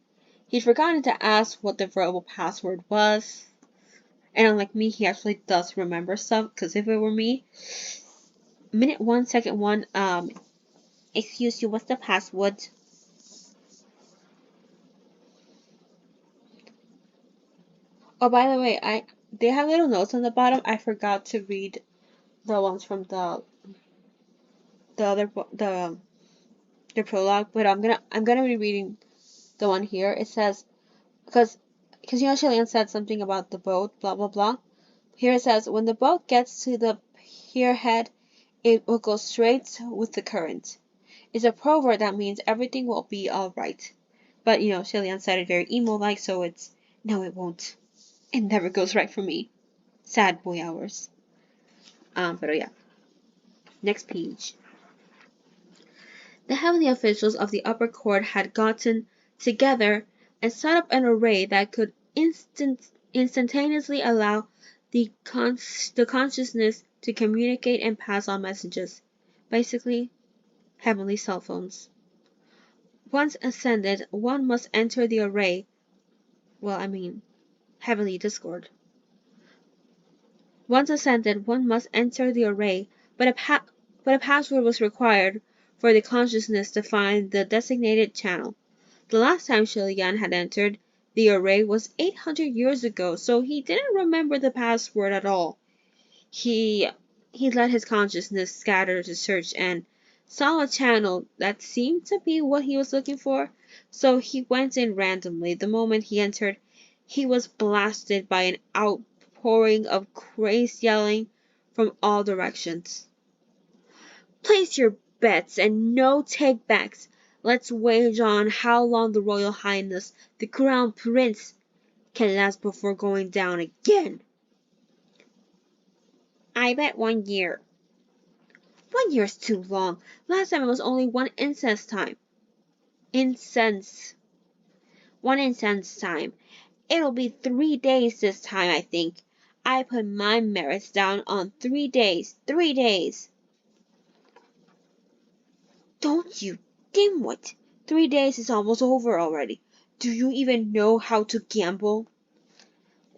He'd forgotten to ask what the verbal password was. And unlike me, he actually does remember stuff, because if it were me, minute 1, second 1, excuse you, what's the password? Oh, by the way, they have little notes on the bottom. I forgot to read the ones from the other the prologue, but I'm gonna be reading the one here. It says, because Shillian said something about the boat, blah blah blah. Here it says, when the boat gets to the pierhead, it will go straight with the current. It's a proverb that means everything will be alright. But Shillian said it very emo-like, so it's, no it won't. It never goes right for me. Sad boy hours. But yeah. Next page. The heavenly officials of the upper court had gotten together and set up an array that could instantaneously allow the consciousness to communicate and pass on messages. Basically, heavenly cell phones. Once ascended, one must enter the array. Well, I mean, heavenly Discord. Once ascended, one must enter the array, but a password was required for the consciousness to find the designated channel. The last time Shilian had entered the array was 800 years ago, so he didn't remember the password at all. He let his consciousness scatter to search and saw a channel that seemed to be what he was looking for, so he went in randomly. The moment he entered, he was blasted by an outpouring of crazed yelling from all directions. Place your bets and no take-backs. Let's wager on how long the Royal Highness, the Crown Prince, can last before going down again. I bet 1 year. 1 year's too long. Last time it was only one incense time. One incense time. It'll be 3 days this time, I think. I put my merits down on 3 days. 3 days. Don't you dimwit. 3 days is almost over already. Do you even know how to gamble?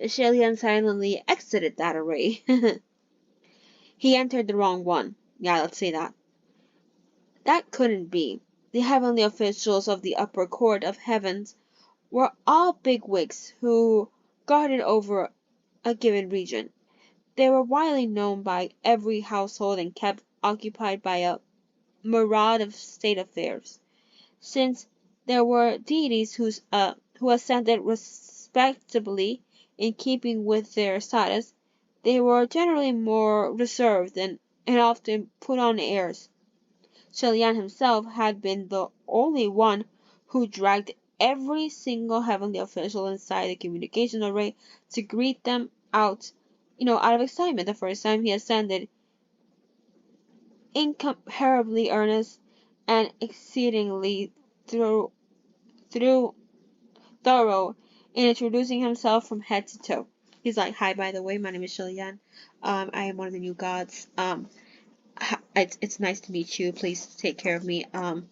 Shillian silently exited that array. He entered the wrong one. Yeah, let's say that. That couldn't be. The heavenly officials of the upper court of heavens were all bigwigs who guarded over a given region. They were widely known by every household and kept occupied by a myriad of state affairs. Since there were deities who ascended respectably in keeping with their status, they were generally more reserved and often put on airs. Shilian himself had been the only one who dragged every single heavenly official inside the communication array to greet them out of excitement the first time he ascended, incomparably earnest and exceedingly thorough in introducing himself from head to toe. He's like, "Hi, by the way, my name is Shilian. I am one of the new gods. It's nice to meet you. Please take care of me. I'm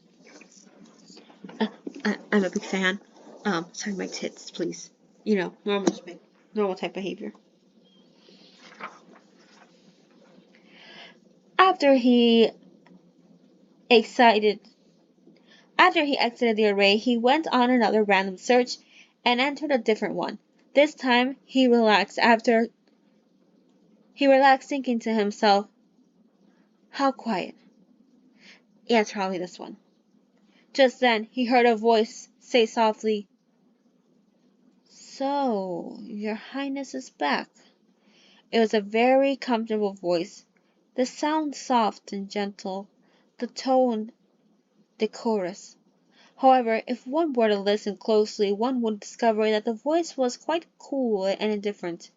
a big fan. Sign my tits, please. Normal type behavior." After he exited the array, he went on another random search and entered a different one. This time he relaxed, thinking to himself, how quiet. Yeah, it's probably this one. Just then, he heard a voice say softly, "So, your Highness is back." It was a very comfortable voice, the sound soft and gentle, the tone decorous. However, if one were to listen closely, one would discover that the voice was quite cool and indifferent,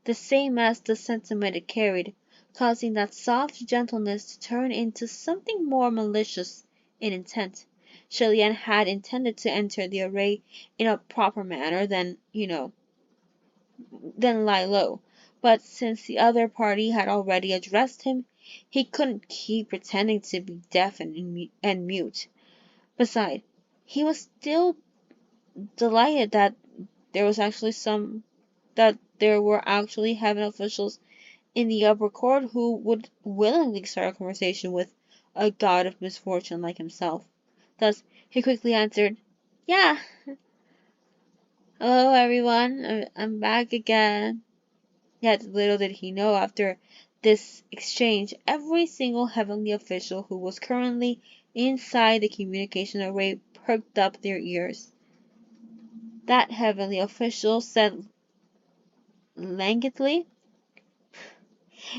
the same as the sentiment it carried, causing that soft gentleness to turn into something more malicious in intent. Shilian had intended to enter the array in a proper manner, then lie low. But since the other party had already addressed him, he couldn't keep pretending to be deaf and mute. Besides, he was still delighted that there were actually heaven officials in the upper court who would willingly start a conversation with a god of misfortune like himself. Thus, he quickly answered, "Yeah, hello everyone, I'm back again." Yet little did he know, after this exchange, every single heavenly official who was currently inside the communication array perked up their ears. That heavenly official said languidly,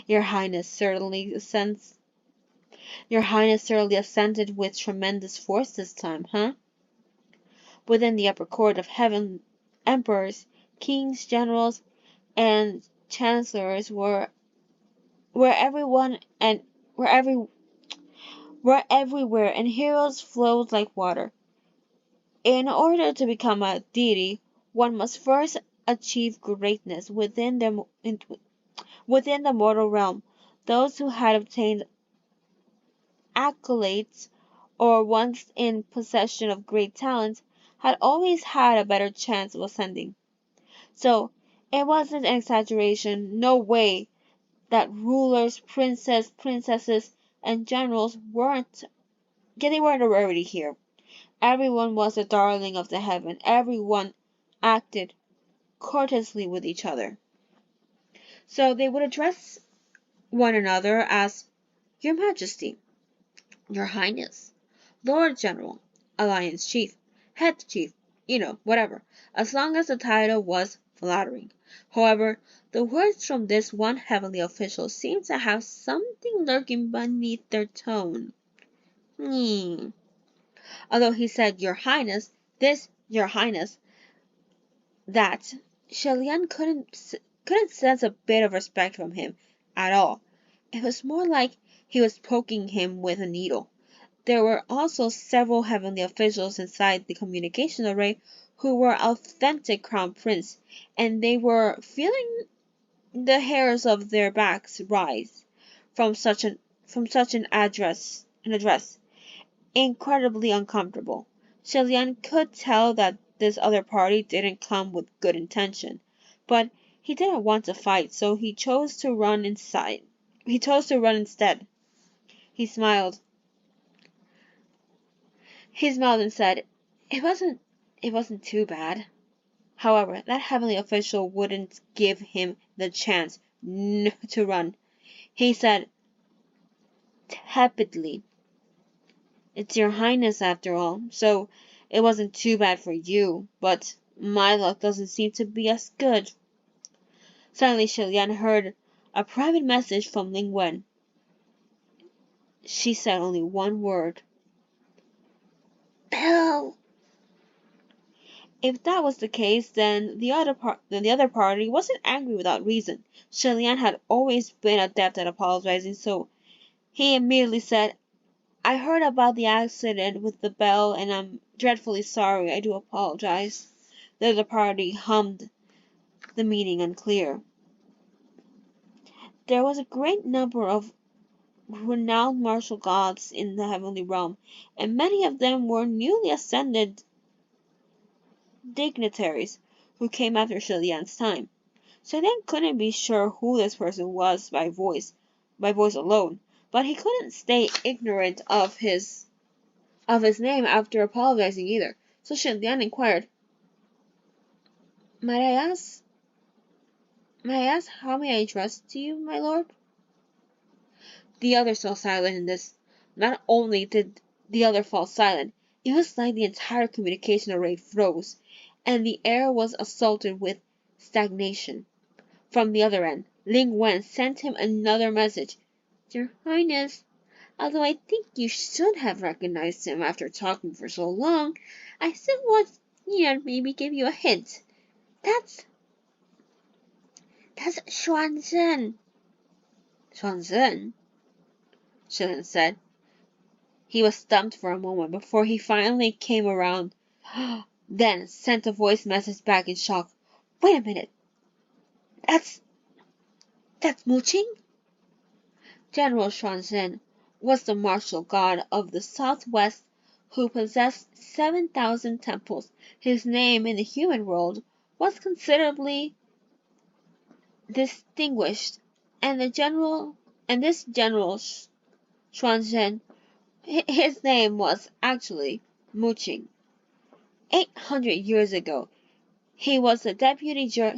"Your Highness certainly ascended with tremendous force this time, huh?" Within the upper court of heaven, emperors, kings, generals, and chancellors were everyone and were every were everywhere, and heroes flowed like water. In order to become a deity, one must first achieve greatness within the mortal realm. Those who had obtained accolades or once in possession of great talents had always had a better chance of ascending. So it wasn't an exaggeration, no way, that rulers, princesses, and generals weren't a rarity here. Everyone was a darling of the heaven. Everyone acted courteously with each other. So they would address one another as "Your Majesty," "Your Highness," "Lord General," "Alliance Chief," "Head Chief," whatever, as long as the title was flattering. However, the words from this one heavenly official seemed to have something lurking beneath their tone. Although he said "Your Highness," this "Your Highness," that, Shelian couldn't sense a bit of respect from him at all. It was more like he was poking him with a needle. There were also several heavenly officials inside the communication array who were authentic crown prince, and they were feeling the hairs of their backs rise from such an address. Incredibly uncomfortable. Shilian could tell that this other party didn't come with good intention, but he didn't want to fight, so he chose to run inside. He chose to run instead. He smiled. He smiled and said, "It wasn't too bad." However, that heavenly official wouldn't give him the chance to run. He said tepidly, "It's your Highness after all, so it wasn't too bad for you, but my luck doesn't seem to be as good." Suddenly Shilian heard a private message from Ling Wen. She said only one word: "Bell." If that was the case, then the other party wasn't angry without reason. Shilian had always been adept at apologizing, so he immediately said, "I heard about the accident with the bell, and I'm dreadfully sorry. I do apologize." The other party hummed, the meaning unclear. There was a great number of renowned martial gods in the heavenly realm, and many of them were newly ascended dignitaries who came after Shilian's time. Shilian couldn't be sure who this person was by voice alone, but he couldn't stay ignorant of his name after apologizing either. So Shilian inquired, "Might I ask how may I address to you, my lord?" The others fell silent in this Not only did the other fall silent, it was like the entire communication array froze, and the air was assaulted with stagnation. From the other end, Ling Wen sent him another message. Your Highness, although I think you should have recognized him after talking for so long, I still want, maybe give you a hint. That's Xuanzhen. Xuanzhen, Shilin said. He was stumped for a moment before he finally came around, then sent a voice message back in shock. Wait a minute. That's Muqing? General Xuanzhen was the martial god of the southwest who possessed 7,000 temples. His name in the human world was considerably distinguished, and this general Xuanzhen, his name was actually Muqing. 800 years ago, he was the deputy general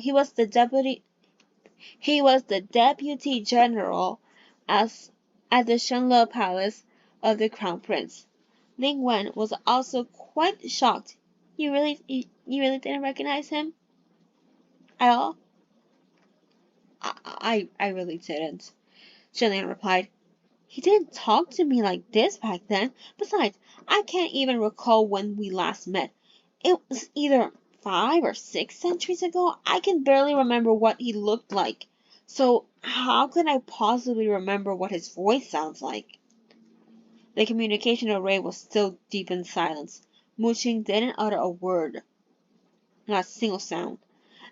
at the Shenle Palace of the Crown Prince. Ling Wen was also quite shocked. You really didn't recognize him at all? I really didn't, Shenlian replied. He didn't talk to me like this back then. Besides, I can't even recall when we last met. It was either 5 or 6 centuries ago. I can barely remember what he looked like. So how could I possibly remember what his voice sounds like? The communication array was still deep in silence. Muqing didn't utter a word, not a single sound.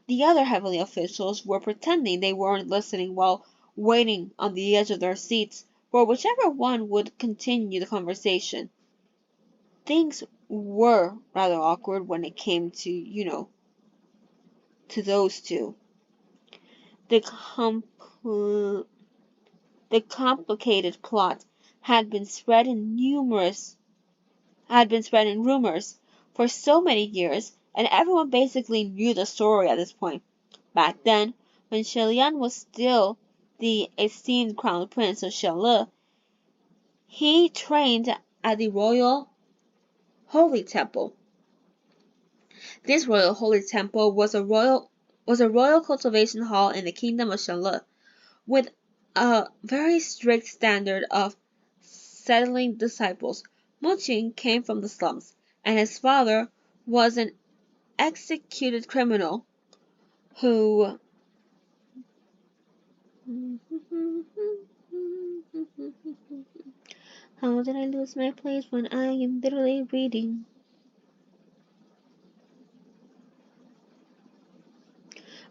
The other heavenly officials were pretending they weren't listening while waiting on the edge of their seats for whichever one would continue the conversation. Things were rather awkward when it came to, to those two. The complicated plot had been spread in rumors for so many years, and everyone basically knew the story at this point. Back then, when Shilian was still the esteemed crown prince of Shenle, he trained at the Royal Holy Temple. This Royal Holy Temple was a royal cultivation hall in the kingdom of Shenle, with a very strict standard of settling disciples. Muqing came from the slums, and his father was an executed criminal who How did I lose my place when I am literally reading?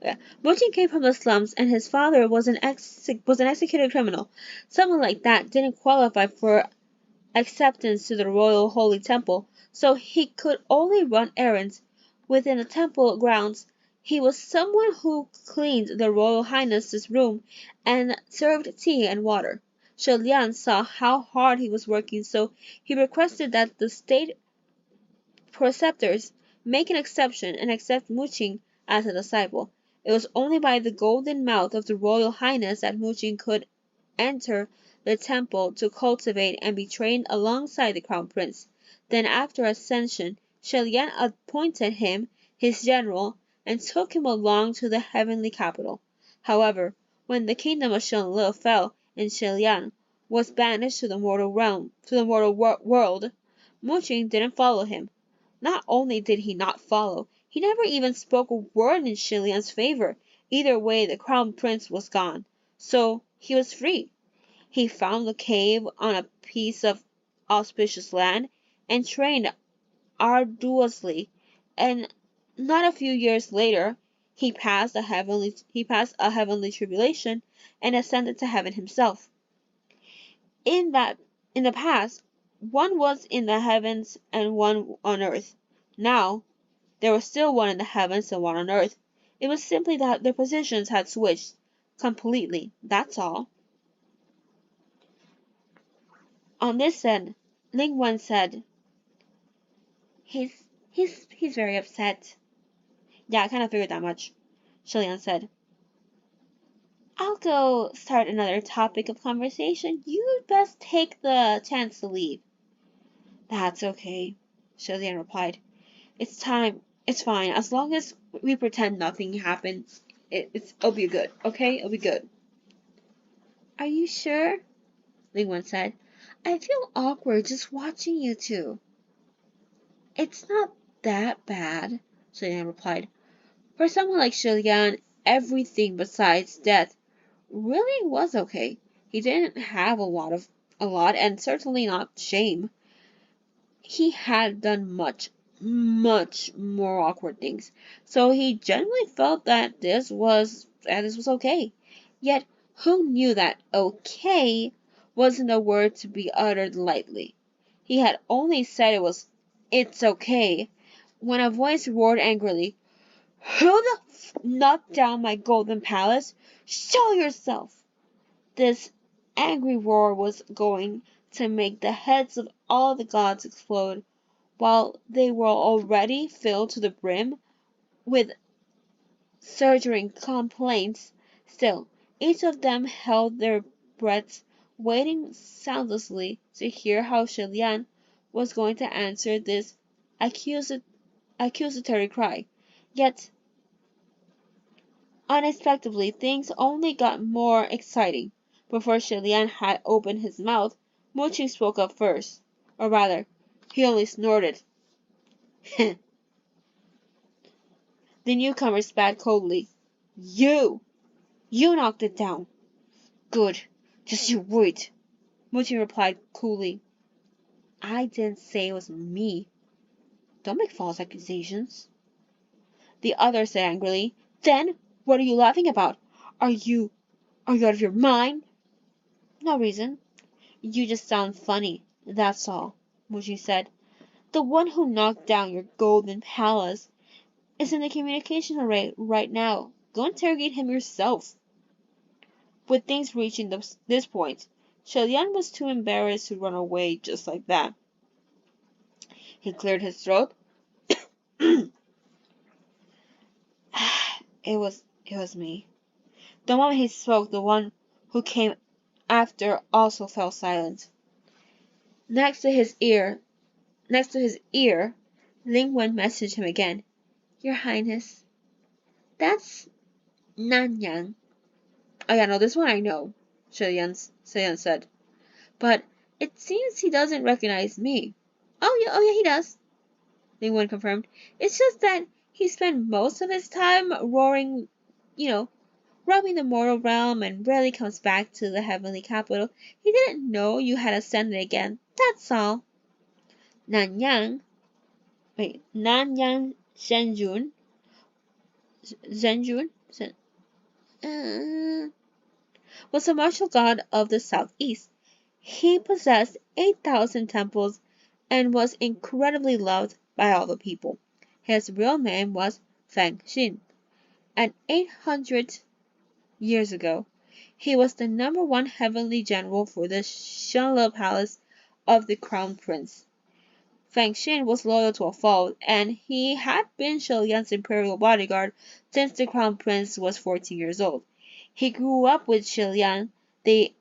Yeah. Muqing came from the slums, and his father was an executed criminal. Someone like that didn't qualify for acceptance to the Royal Holy Temple, so he could only run errands within the temple grounds. He was someone who cleaned the Royal Highness's room and served tea and water. Shilian saw how hard he was working, so he requested that the state preceptors make an exception and accept Muqing as a disciple. It was only by the golden mouth of the Royal Highness that Muqing could enter the temple to cultivate and be trained alongside the crown prince. Then after ascension, Shilian appointed him his general and took him along to the heavenly capital. However, when the kingdom of Shenle fell and Shilian was banished to the mortal world, Muqing didn't follow him. Not only did he not follow, he never even spoke a word in Shilian's favor. Either way, the crown prince was gone, so he was free. He found a cave on a piece of auspicious land and trained arduously, and not a few years later he passed a heavenly tribulation and ascended to heaven himself. In the past, one was in the heavens and one on earth. Now there was still one in the heavens and one on earth. It was simply that their positions had switched completely, that's all. On this end, Ling Wen said, He's very upset. Yeah, I kind of figured that much, Shilian said. I'll go start another topic of conversation. You'd best take the chance to leave. That's okay, Shilian replied. It's time. It's fine. As long as we pretend nothing happened, it'll be good, okay? It'll be good. Are you sure? Lingwen said. I feel awkward just watching you two. It's not that bad, Shilian replied. For someone like Shilian, everything besides death really was okay. He didn't have a lot, and certainly not shame. He had done much more awkward things, so he genuinely felt that this was okay. Yet who knew that okay wasn't a word to be uttered lightly? He had only said it's okay when a voice roared angrily, "Who the knocked down my golden palace? Show yourself!" This angry roar was going to make the heads of all the gods explode, while they were already filled to the brim with surging complaints. Still, each of them held their breaths, waiting soundlessly to hear how Shilian was going to answer this accusatory cry. Yet, unexpectedly, things only got more exciting. Before Shilian had opened his mouth, Muqing spoke up first. Or rather, he only snorted. The newcomer spat coldly. You! You knocked it down. Good. Just you wait. Muqing replied coolly. I didn't say it was me. Don't make false accusations. The other said angrily. Then, what are you laughing about? Are you out of your mind? No reason. You just sound funny, that's all, Muji said. The one who knocked down your golden palace is in the communication array right now. Go interrogate him yourself. With things reaching this point, Shilian was too embarrassed to run away just like that. He cleared his throat. It was me. The moment he spoke, the one who came after also fell silent. Next to his ear, Ling Wen messaged him again. Your Highness, that's Nanyang. Oh yeah, no, this one I know, Shilian said. But it seems he doesn't recognize me. Oh yeah, he does, Ling Wen confirmed. It's just that he spent most of his time roaring, roaming the mortal realm and rarely comes back to the heavenly capital. He didn't know you had ascended again, that's all. Nanyang Zhenjun was a martial god of the southeast. He possessed 8,000 temples and was incredibly loved by all the people. His real name was Feng Xin, and 800 years ago, he was the #1 heavenly general for the Shenle Palace of the Crown Prince. Feng Xin was loyal to a fault, and he had been Shilian's imperial bodyguard since the Crown Prince was 14 years old. He grew up with Shilian. They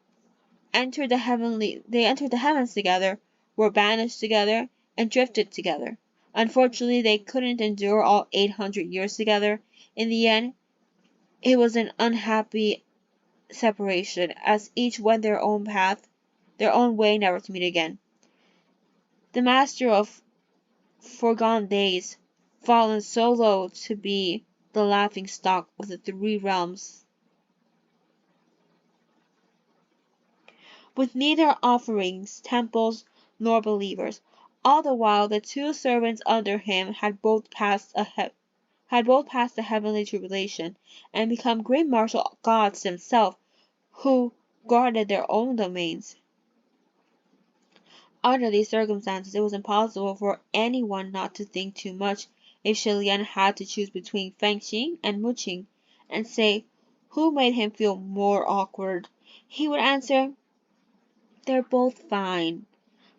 entered the heavens together, were banished together, and drifted together. Unfortunately, they couldn't endure all 800 years together. In the end, it was an unhappy separation, as each went their own path, their own way, never to meet again. The master of foregone days, fallen so low to be the laughing stock of the three realms, with neither offerings, temples, nor believers. All the while, the two servants under him had both passed the heavenly tribulation and become great martial gods themselves, who guarded their own domains. Under these circumstances, it was impossible for anyone not to think too much if Shilian had to choose between Feng Xin and Muqing, and say who made him feel more awkward. He would answer, they're both fine.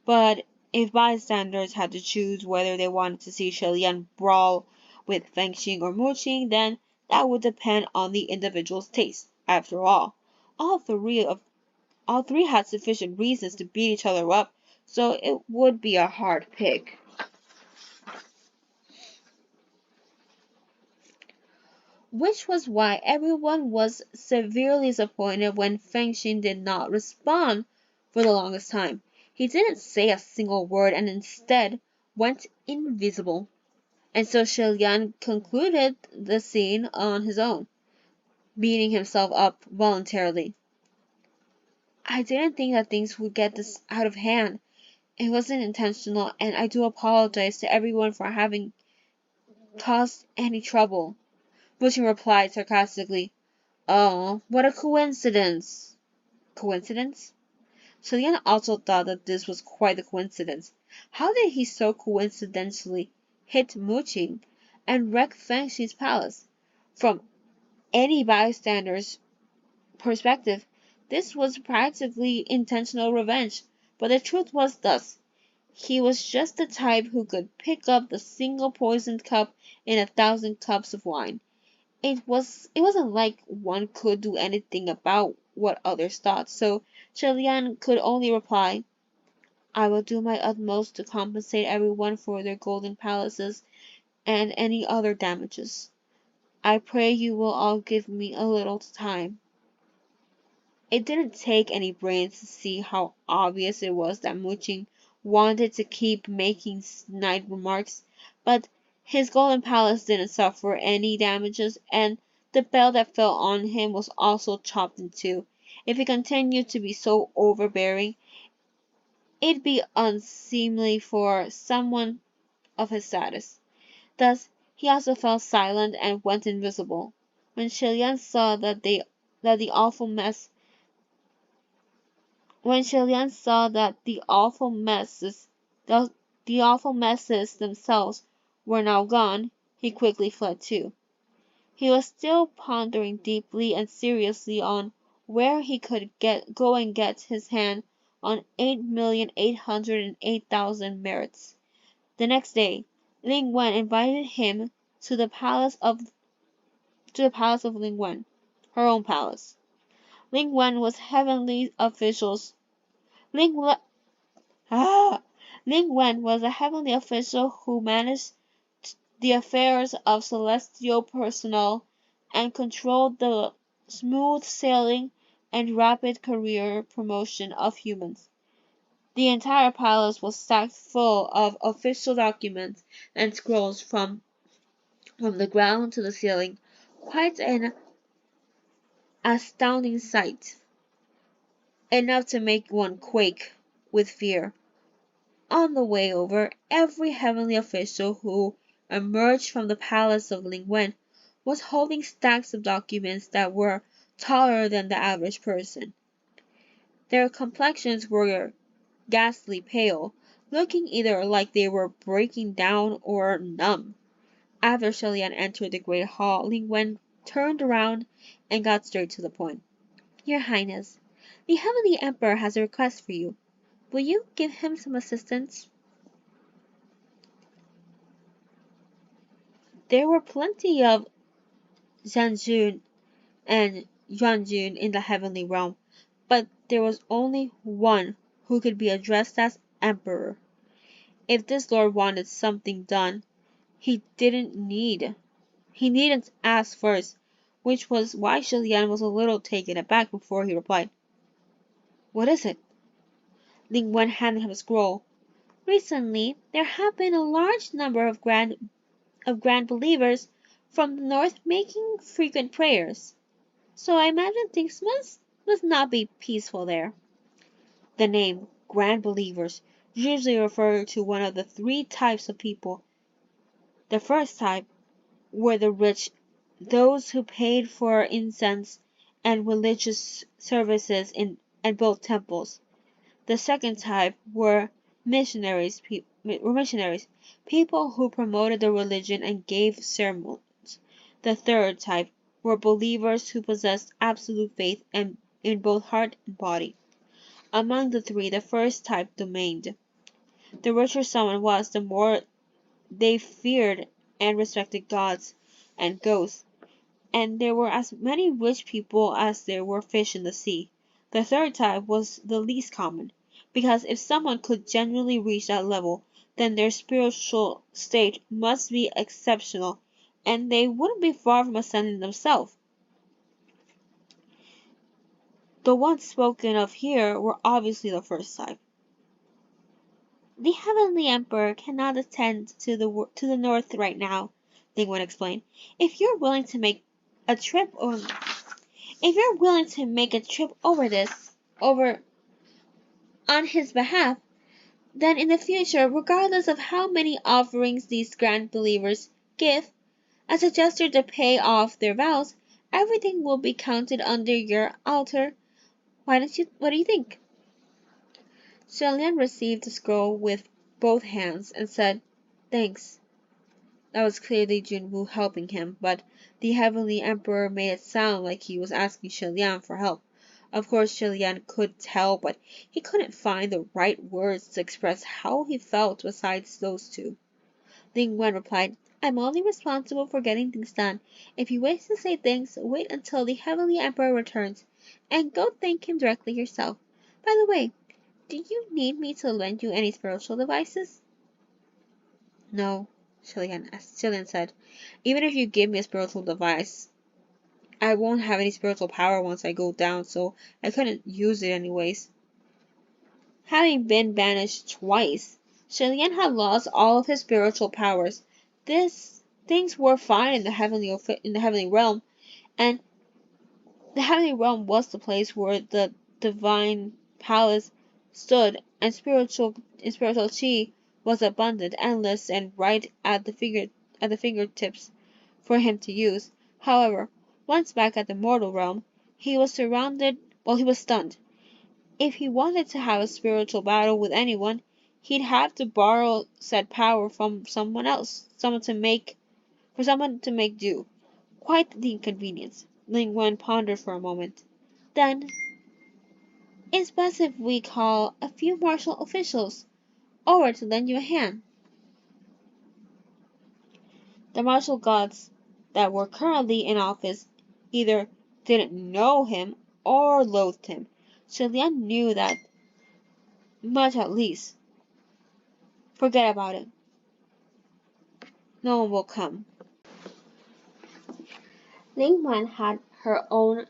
But if bystanders had to choose whether they wanted to see Shilian brawl with Feng Xin or Muqing, then that would depend on the individual's taste. After all all three had sufficient reasons to beat each other up, so it would be a hard pick. Which was why everyone was severely disappointed when Feng Xin did not respond for the longest time. He didn't say a single word and instead went invisible. And so Shi Lian concluded the scene on his own, beating himself up voluntarily. I didn't think that things would get this out of hand. It wasn't intentional, and I do apologize to everyone for having caused any trouble. Muchin replied sarcastically, "Oh, what a coincidence!" Coincidence? Julian also thought that this was quite a coincidence. How did he so coincidentally hit Muchin and wreck Feng Xi's palace? From any bystander's perspective, this was practically intentional revenge, but the truth was thus. He was just the type who could pick up the single poisoned cup in 1,000 cups of wine. It wasn't like one could do anything about what others thought, so Chilean could only reply, "I will do my utmost to compensate everyone for their golden palaces and any other damages. I pray you will all give me a little time." It didn't take any brains to see how obvious it was that Muchin wanted to keep making snide remarks, but his golden palace didn't suffer any damages, and the bell that fell on him was also chopped in two. If he continued to be so overbearing, it'd be unseemly for someone of his status. Thus, he also fell silent and went invisible. When Shilian saw that the awful mess When Shilian saw that the, the awful messes themselves were now gone, he quickly fled too. He was still pondering deeply and seriously on where he could go and get his hand on 8,808,000 merits. The next day, Ling Wen invited him to the palace of Ling Wen, her own palace. Ling Wen was heavenly officials Ling Ah! Ling Wen was a heavenly official who managed the affairs of celestial personnel and controlled the smooth sailing and rapid career promotion of humans. The entire palace was stacked full of official documents and scrolls from the ground to the ceiling. Quite an astounding sight, enough to make one quake with fear. On the way over, every heavenly official who emerged from the palace of Ling Wen was holding stacks of documents that were taller than the average person. Their complexions were ghastly pale, looking either like they were breaking down or numb. After Shilian entered the great hall, Ling Wen turned around and got straight to the point. "Your Highness, the Heavenly Emperor has a request for you. Will you give him some assistance?" There were plenty of Zhanjun and Yuanjun in the heavenly realm, but there was only one who could be addressed as Emperor. If this lord wanted something done, he needn't ask first, which was why Shilian was a little taken aback before he replied. "What is it?" Ling Wen handed him a scroll. "Recently, there have been a large number of grand believers from the north making frequent prayers, so I imagine things must not be peaceful there." The name Grand Believers usually referred to one of the three types of people. The first type were the rich, those who paid for incense and religious services in both temples. The second type were missionaries, people who promoted the religion and gave sermons. The third type were believers who possessed absolute faith in both heart and body. Among the three, the first type dominated. The richer someone was, the more they feared and respected gods and ghosts, and there were as many rich people as there were fish in the sea. The third type was the least common, because if someone could genuinely reach that level, then their spiritual state must be exceptional, and they wouldn't be far from ascending themselves. The ones spoken of here were obviously the first type. The Heavenly Emperor cannot attend to the north right now, Lingwen explained. If you're willing to make a trip or if you're willing to make a trip over on his behalf, then in the future, regardless of how many offerings these grand believers give, as a gesture to pay off their vows, everything will be counted under your altar. What do you think? Shelian received the scroll with both hands and said, "Thanks." That was clearly Junwu helping him, but the Heavenly Emperor made it sound like he was asking Shelian for help. Of course, Shelian could tell, but he couldn't find the right words to express how he felt besides those two. Ling Wen replied, "I'm only responsible for getting things done. If you wish to say things, wait until the Heavenly Emperor returns, and go thank him directly yourself. By the way, do you need me to lend you any spiritual devices?" "No," Shilian said. "Even if you give me a spiritual device, I won't have any spiritual power once I go down, so I couldn't use it anyways." Having been banished twice, Shilian had lost all of his spiritual powers. Things were fine in the heavenly realm, and the heavenly realm was the place where the divine palace stood, and spiritual chi was abundant, endless, and right at the fingertips for him to use. However, once back at the mortal realm, he was stunned. If he wanted to have a spiritual battle with anyone, he'd have to borrow said power from someone else, someone to make do. Quite the inconvenience. Ling Wen pondered for a moment. Then, "It's best if we call a few martial officials over to lend you a hand." The martial gods that were currently in office either didn't know him or loathed him. Shilian knew that much at least. Forget about it. No one will come. Ling Wen had her own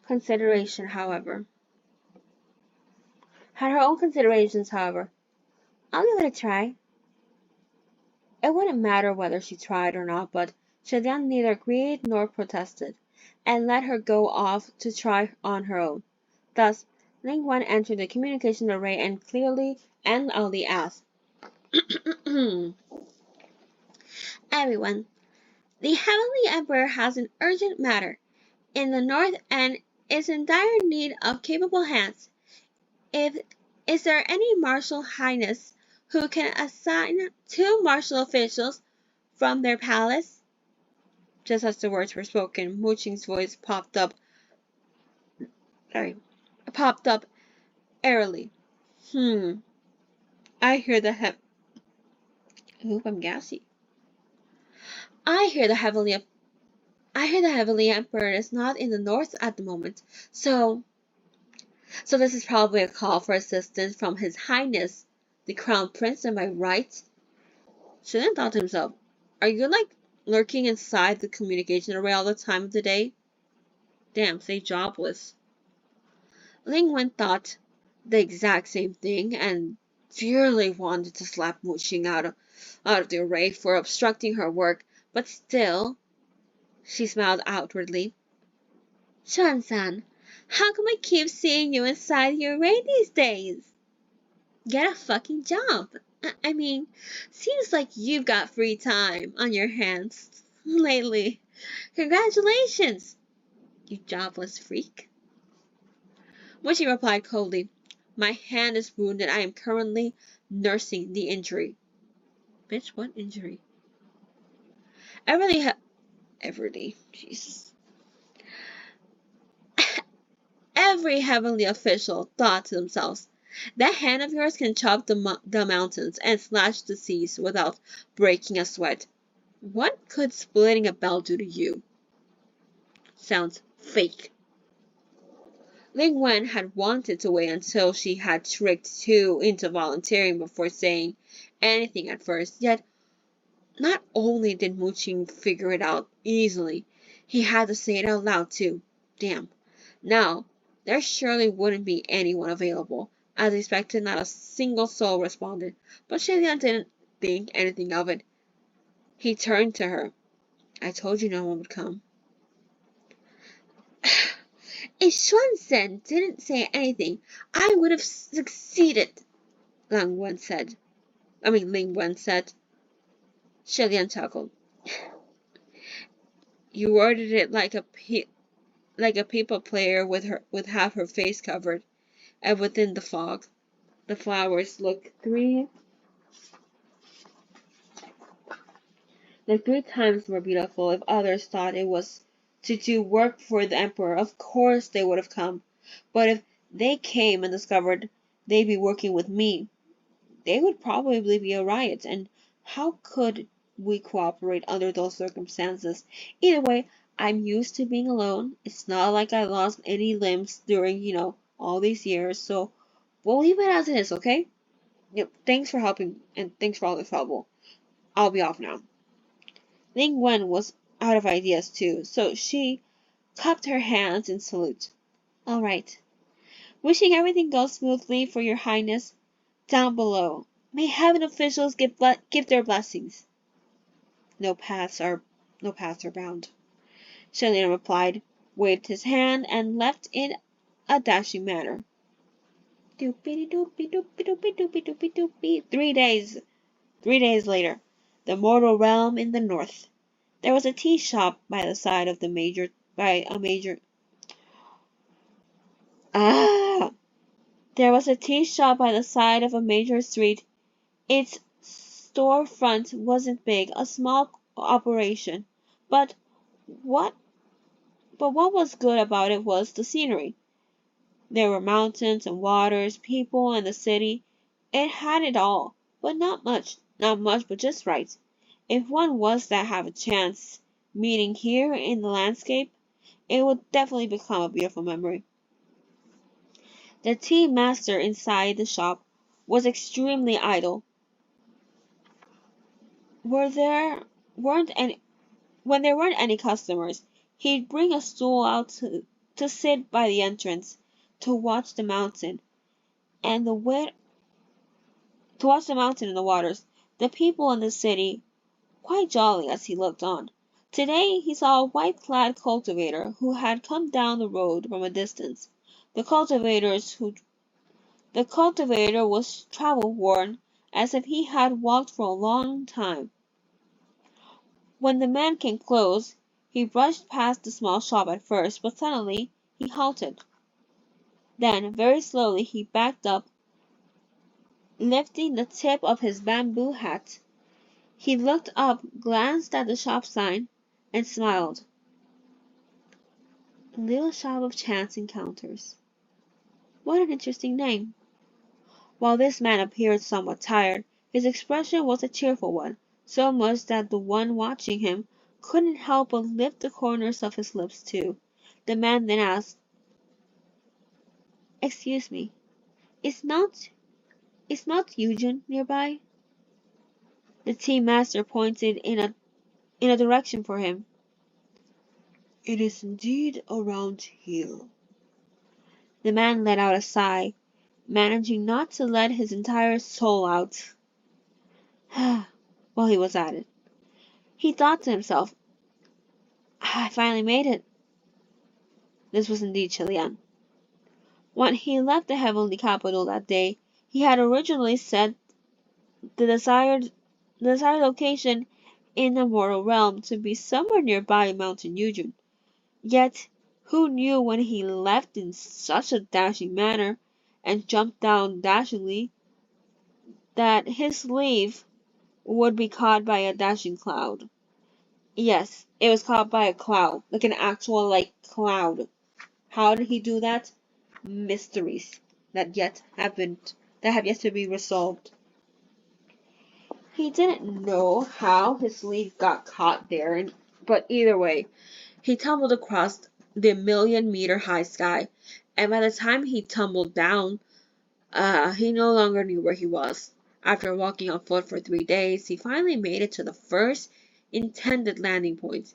considerations, however. "I'll give it a try." It wouldn't matter whether she tried or not, but Shilian neither agreed nor protested, and let her go off to try on her own. Thus, Ling Wen entered the communication array and clearly and loudly asked, "Everyone, the Heavenly Emperor has an urgent matter in the north and is in dire need of capable hands. Is there any martial highness who can assign 2 martial officials from their palace?" Just as the words were spoken, Muqing's voice popped up airily. I hear the I'm gassy. I hear the Heavenly Emperor is not in the north at the moment, so this is probably a call for assistance from His Highness, the Crown Prince, am I right?" Shinan thought to himself, "Are you like lurking inside the communication array all the time of the day? Damn, stay jobless." Ling Wen thought the exact same thing and dearly wanted to slap Muqing out of the array for obstructing her work, but still, she smiled outwardly. "Shan-san, how come I keep seeing you inside the array these days? Get a fucking job. I mean, seems like you've got free time on your hands lately. Congratulations, you jobless freak." Muqing replied coldly, "My hand is wounded. I am currently nursing the injury." Bitch, what injury? Jesus. Every heavenly official thought to themselves, "That hand of yours can chop the mountains and slash the seas without breaking a sweat. What could splitting a bell do to you?" sounds fake. Ling Wen had wanted to wait until she had tricked Tu into volunteering before saying anything at first, yet not only did Mu Qing figure it out easily, he had to say it out loud too. Damn. Now, there surely wouldn't be anyone available. As expected, not a single soul responded, but Shilian didn't think anything of it. He turned to her. I told you no one would come. If Xuanzhen didn't say anything, I would have succeeded, Ling Wen said. Shilian chuckled. You worded it like a people player with half her face covered, and within the fog, the flowers looked three times more beautiful. If others thought it was to do work for the emperor, of course they would have come. But if they came and discovered they'd be working with me, they would probably be a riot, and how could we cooperate under those circumstances? Either way, I'm used to being alone. It's not like I lost any limbs during, all these years, so we'll leave it as it is, okay? Yep, thanks for helping, and thanks for all the trouble. I'll be off now. Ling Wen was out of ideas too, so she cupped her hands in salute. All right. Wishing everything goes smoothly for your highness down below. May heaven officials give their blessings. No paths are bound. Shilian replied, waved his hand, and left in a dashing manner. Doopity doopy doopy doopy doopy doopy doopy. 3 days later, the mortal realm in the north. There was a tea shop by the side of There was a tea shop by the side of a major street. Its storefront wasn't big, a small operation, but what was good about it was the scenery. There were mountains and waters, people and the city. It had it all, but not much, but just right. If one was to have a chance meeting here in the landscape, it would definitely become a beautiful memory. The tea master inside the shop was extremely idle. When there weren't any customers, he'd bring a stool out to sit by the entrance to watch the mountain and the waters. The people in the city quite jolly as he looked on. Today he saw a white-clad cultivator who had come down the road from a distance. The cultivator was travel-worn, as if he had walked for a long time. When the man came close, he brushed past the small shop at first, but suddenly he halted. Then, very slowly, he backed up, lifting the tip of his bamboo hat. He looked up, glanced at the shop sign, and smiled. Little Shop of Chance Encounters. What an interesting name. While this man appeared somewhat tired, his expression was a cheerful one, so much that the one watching him couldn't help but lift the corners of his lips too. The man then asked, Excuse me, is Mount Yujun nearby? The tea master pointed in a direction for him. It is indeed around here. The man let out a sigh, managing not to let his entire soul out. While he was at it, he thought to himself, I finally made it. This was indeed Chilean. When he left the heavenly capital that day, he had originally set the desired location in the mortal realm to be somewhere nearby Mountain Yujun. Yet, who knew when he left in such a dashing manner and jumped down dashingly that his leave would be caught by a dashing cloud. Yes, it was caught by a cloud, like an actual cloud. How did he do that? Mysteries that have yet to be resolved. He didn't know how his leaf got caught there, but either way, He tumbled across the million-meter-high sky, and by the time he tumbled down, he no longer knew where he was. After walking on foot for 3 days, he finally made it to the first intended landing point,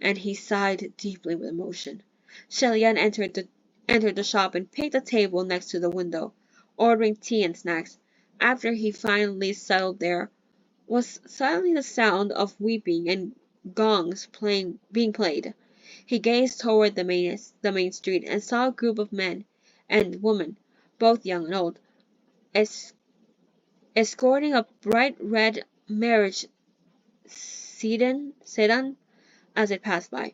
and he sighed deeply with emotion. Shelian entered the shop and picked a table next to the window, ordering tea and snacks. After he finally settled there, was suddenly the sound of weeping and gongs being played. He gazed toward the main street and saw a group of men and women, both young and old, es- escorting a bright red marriage sedan as it passed by.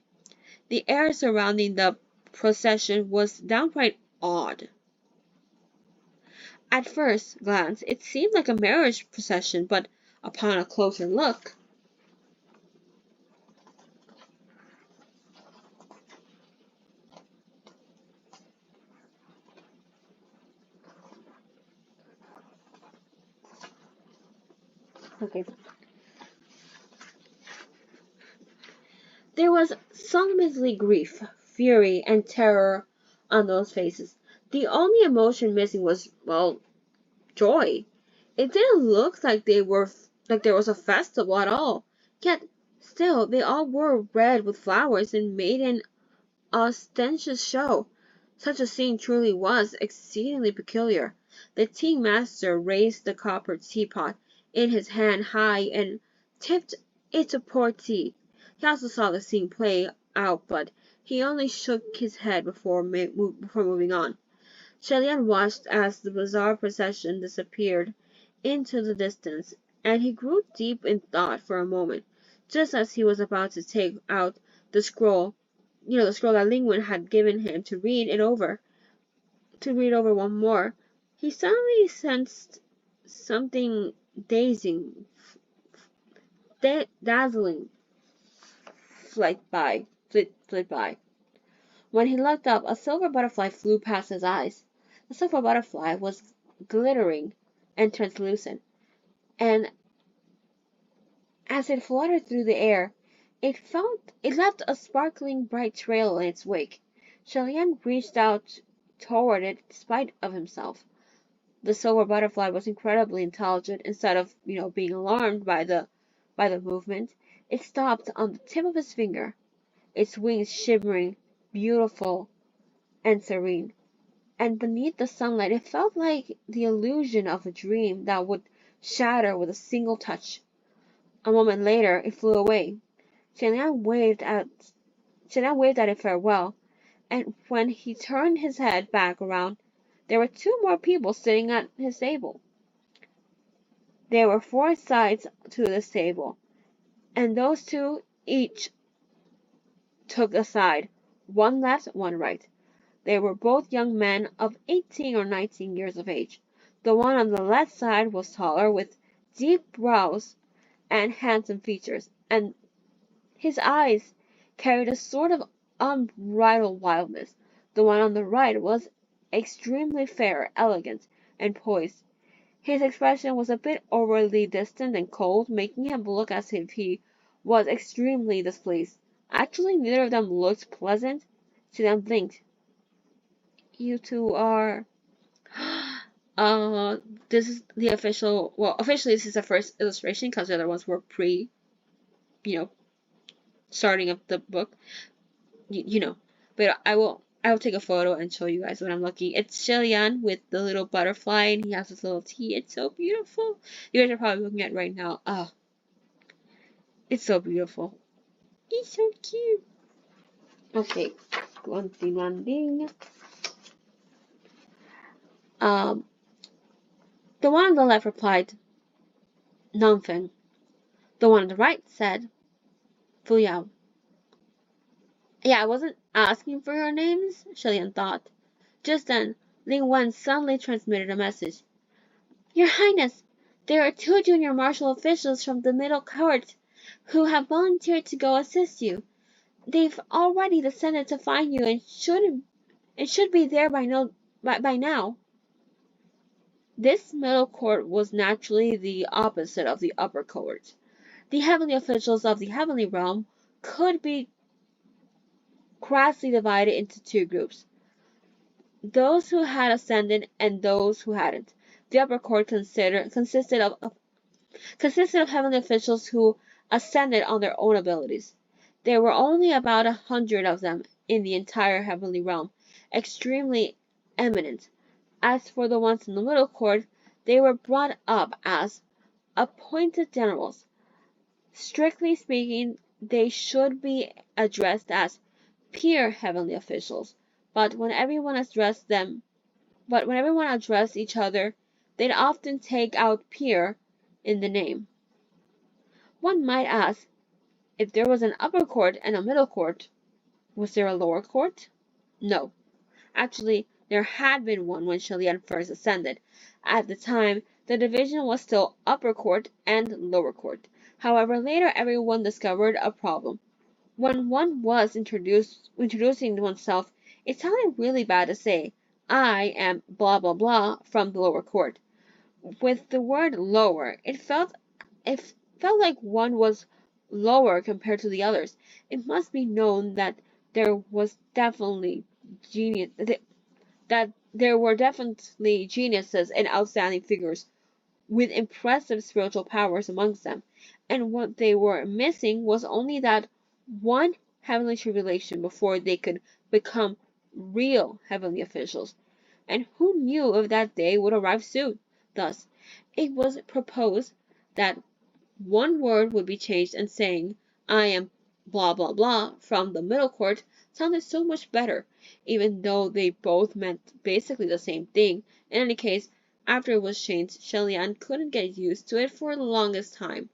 The air surrounding the procession was downright odd. At first glance, it seemed like a marriage procession, but upon a closer look, okay, there was simultaneously grief, fury, and terror on those faces. The only emotion missing was, well, joy. It didn't look like there was a festival at all. Yet still they all wore red with flowers and made an ostentatious show. Such a scene truly was exceedingly peculiar. The tea master raised the copper teapot in his hand high and tipped it to pour tea. He also saw the scene play out, but he only shook his head before moving on. Shelian watched as the bizarre procession disappeared into the distance, and he grew deep in thought for a moment. Just as he was about to take out the scroll, the scroll that Lingwen had given him to read over one more, he suddenly sensed something dazzling flit by. When he looked up, a silver butterfly flew past his eyes. The silver butterfly was glittering and translucent, and as it fluttered through the air, it left a sparkling bright trail in its wake. Shelian reached out toward it despite of himself. The silver butterfly was incredibly intelligent. Instead of, being alarmed by the movement, it stopped on the tip of his finger, its wings shimmering, beautiful and serene. And beneath the sunlight, it felt like the illusion of a dream that would shatter with a single touch. A moment later, it flew away. Shenliang waved at it farewell, and when he turned his head back around, there were two more people sitting at his table. There were four sides to this table, and those two each took a side, one left, one right. They were both young men of 18 or 19 years of age. The one on the left side was taller, with deep brows and handsome features, and his eyes carried a sort of unbridled wildness. The one on the right was extremely fair, elegant, and poised. His expression was a bit overly distant and cold, making him look as if he was extremely displeased. Actually, neither of them looked pleasant. She then blinked. You two are. This is the official. Well, officially, this is the first illustration because the other ones were you know, starting of the book. You know. But I will take a photo and show you guys when I'm looking. It's Shilian with the little butterfly, and he has this little tea. It's so beautiful. You guys are probably looking at it right now. Oh, it's so beautiful. He's so cute. Okay, one thing. Um, the one on the left replied, Nongfeng. The one on the right said, Fuyao. Yeah, I wasn't asking for your names, Shilian thought. Just then, Ling Wen suddenly transmitted a message. Your Highness, there are two junior martial officials from the middle court who have volunteered to go assist you. They've already descended to find you and should be there by now. This middle court was naturally the opposite of the upper court. The heavenly officials of the heavenly realm could be crassly divided into two groups: those who had ascended and those who hadn't. The upper court consisted of heavenly officials who ascended on their own abilities. There were only about 100 of them in the entire heavenly realm, extremely eminent. As for the ones in the middle court, they were brought up as appointed generals. Strictly speaking, they should be addressed as peer heavenly officials, but when everyone addressed each other, they'd often take out peer in the name. One might ask, if there was an upper court and a middle court, was there a lower court? No. Actually, there had been one when Shilian first ascended. At the time, the division was still upper court and lower court. However, later everyone discovered a problem. When one was introducing oneself, it sounded really bad to say, I am blah blah blah from the lower court. With the word lower, it felt like one was lower compared to the others. It must be known that there was definitely genius that there were definitely geniuses and outstanding figures with impressive spiritual powers amongst them, and what they were missing was only that one heavenly tribulation before they could become real heavenly officials. And who knew if that day would arrive soon? Thus, it was proposed that one word would be changed, and saying, I am blah blah blah from the middle court sounded so much better, even though they both meant basically the same thing. In any case, after it was changed, Shelian couldn't get used to it for the longest time.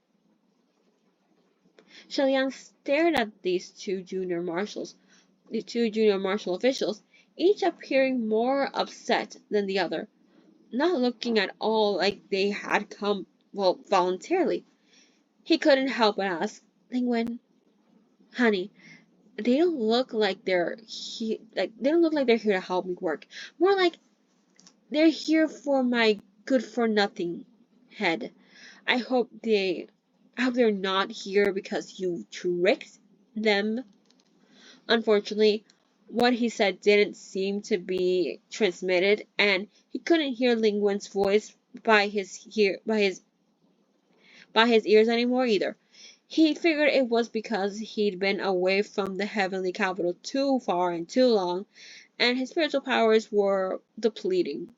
Shelian stared at the two junior marshal officials, each appearing more upset than the other, not looking at all like they had come, well, voluntarily. He couldn't help but ask, Lingwen, honey, they don't look like they don't look like they're here to help me work. More like they're here for my good for nothing head. I hope they're not here because you tricked them. Unfortunately, what he said didn't seem to be transmitted, and he couldn't hear Lingwen's voice by his ears anymore either. He figured it was because he'd been away from the heavenly capital too far and too long, and his spiritual powers were depleted.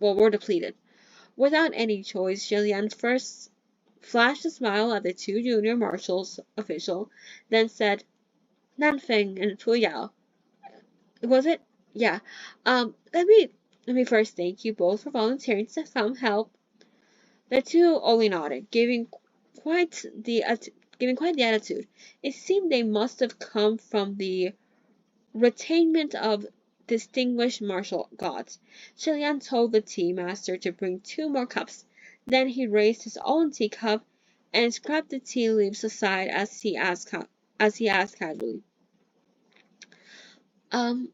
Without any choice, Jillian first flashed a smile at the two junior marshals official, then said, Nanfeng and Fu Yao. Was it? Yeah. Let me first thank you both for volunteering to come help. The two only nodded, quite the giving quite the attitude. It seemed they must have come from the retainment of distinguished martial gods. Shilian told the tea master to bring 2 more cups. Then he raised his own teacup and scraped the tea leaves aside as he asked casually,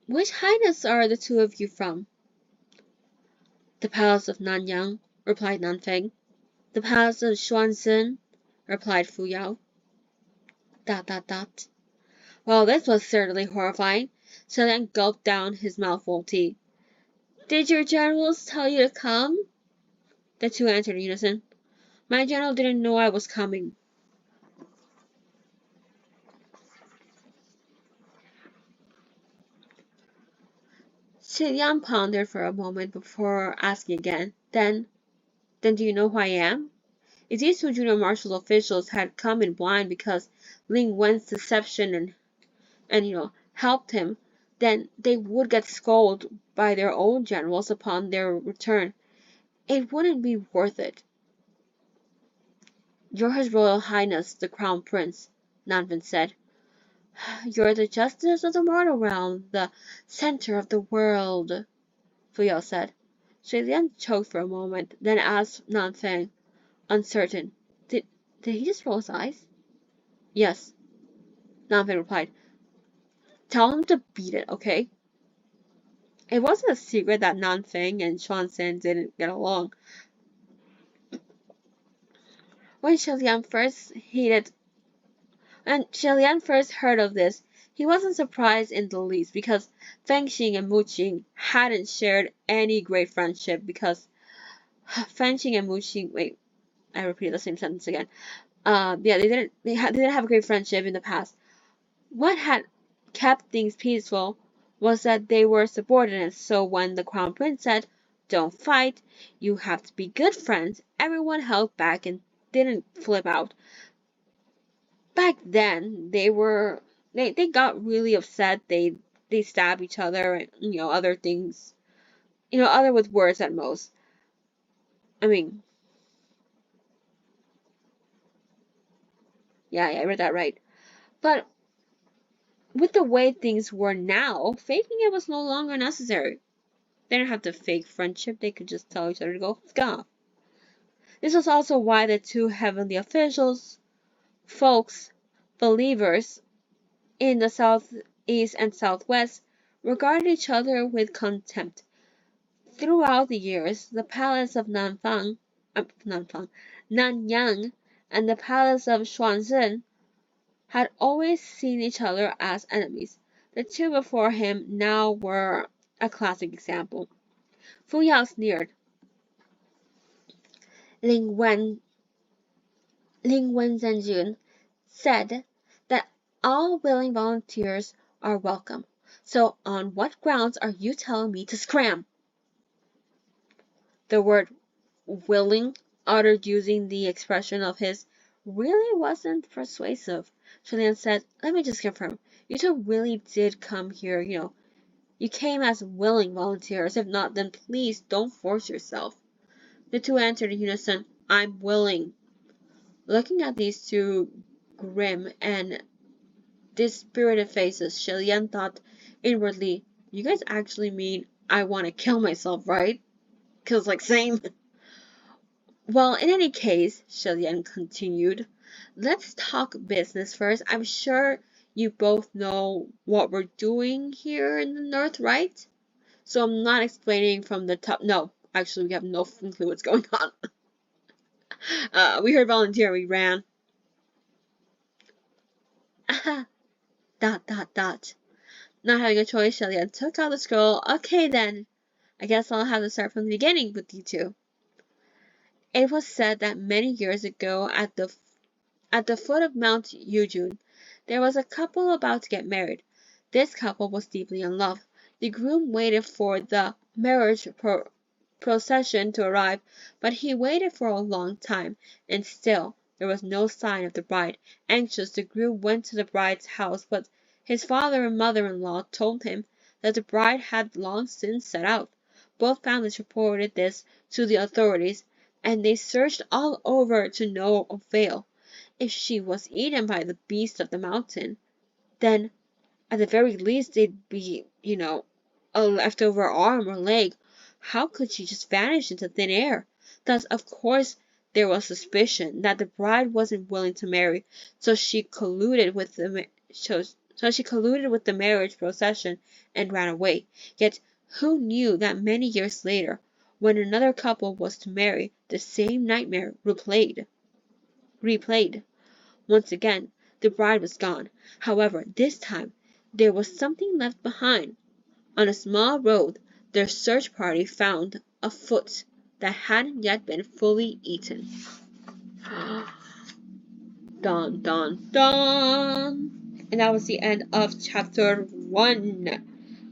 which highness are the two of you from? The palace of Nanyang, replied Nanfeng. The palace of Xuanzhen, replied Fu Yao. ... Well, this was certainly horrifying. Shilian gulped down his mouthful of tea. Did your generals tell you to come? The two answered in unison. My general didn't know I was coming. Shilian pondered for a moment before asking again. Then do you know who I am? If these two junior marshal officials had come in blind because Ling Wen's deception and helped him, then they would get scolded by their own generals upon their return. It wouldn't be worth it. You're His Royal Highness the Crown Prince, Nanvin said. You're the justice of the mortal realm, the center of the world, Fuyao said. Shui Lian choked for a moment, then asked Nanfeng, uncertain, Did he just roll his eyes? Yes, Nanfeng replied. Tell him to beat it, okay? It wasn't a secret that Nanfeng and Xuanzhen didn't get along. When Shilian first heard of this, He wasn't surprised in the least because Feng Xing and Mu Qing hadn't shared any great friendship because Feng Xing and Mu Qing, wait, I repeated the same sentence again. Yeah, they didn't have a great friendship in the past. What had kept things peaceful was that they were subordinates, so when the crown prince said, "Don't fight, you have to be good friends," everyone held back and didn't flip out. Back then, they got really upset. They stab each other and other things, other with words at most. I mean, yeah, I read that right. But with the way things were now, faking it was no longer necessary. They didn't have to fake friendship, they could just tell each other to go off. This was also why the two heavenly officials, folks, believers in the southeast and southwest, regarded each other with contempt. Throughout the years, the palace of Nanyang, and the palace of Xuanzhen had always seen each other as enemies. The two before him now were a classic example. Fu Yao sneered. Ling Wen Zhenjun said that all willing volunteers are welcome. So on what grounds are you telling me to scram? The word willing, uttered using the expression of his, really wasn't persuasive. Julian said, "Let me just confirm. You two really did come here, You came as willing volunteers. If not, then please don't force yourself." The two answered in unison, "I'm willing." Looking at these two grim and dispirited faces, Shilian thought inwardly, "You guys actually mean I want to kill myself, right?" Cause same. Well, in any case, Shilian continued, let's talk business first. I'm sure you both know what we're doing here in the north, right? So I'm not explaining from the top. No, actually, we have no clue what's going on. We heard volunteer, we ran. Dot, dot, dot. Not having a choice, Shilian took out the scroll. Okay then, I guess I'll have to start from the beginning with you two. It was said that many years ago at the foot of Mount Yujun, there was a couple about to get married. This couple was deeply in love. The groom waited for the marriage procession to arrive, but he waited for a long time, and still there was no sign of the bride. Anxious, the groom went to the bride's house, but his father and mother-in-law told him that the bride had long since set out. Both families reported this to the authorities, and they searched all over to no avail. If she was eaten by the beast of the mountain, then at the very least they'd be, a leftover arm or leg. How could she just vanish into thin air? Thus, of course, there was suspicion that the bride wasn't willing to marry, so she colluded with the marriage procession and ran away. Yet, who knew that many years later, when another couple was to marry, the same nightmare replayed. Once again, the bride was gone. However, this time there was something left behind. On a small road, their search party found a foot that hadn't yet been fully eaten. Dun dun dun! And that was the end of chapter 1.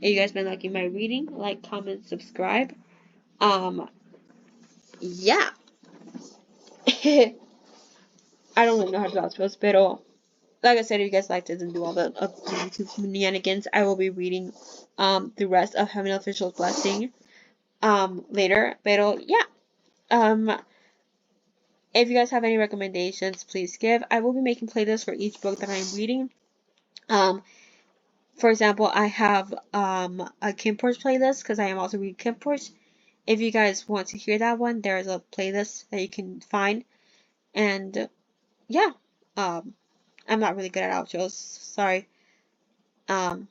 If you guys been liking my reading, like, comment, subscribe. Yeah. I don't really know how to do outros, pero like I said, if you guys liked it and do all the YouTube shenanigans, I will be reading the rest of Heaven Official's Blessing later. Pero yeah. If you guys have any recommendations, please give. I will be making playlists for each book that I'm reading. For example, I have a Kim Porch playlist because I am also reading Kim Porch. If you guys want to hear that one, there is a playlist that you can find. And yeah, I'm not really good at outros. Sorry. Bye.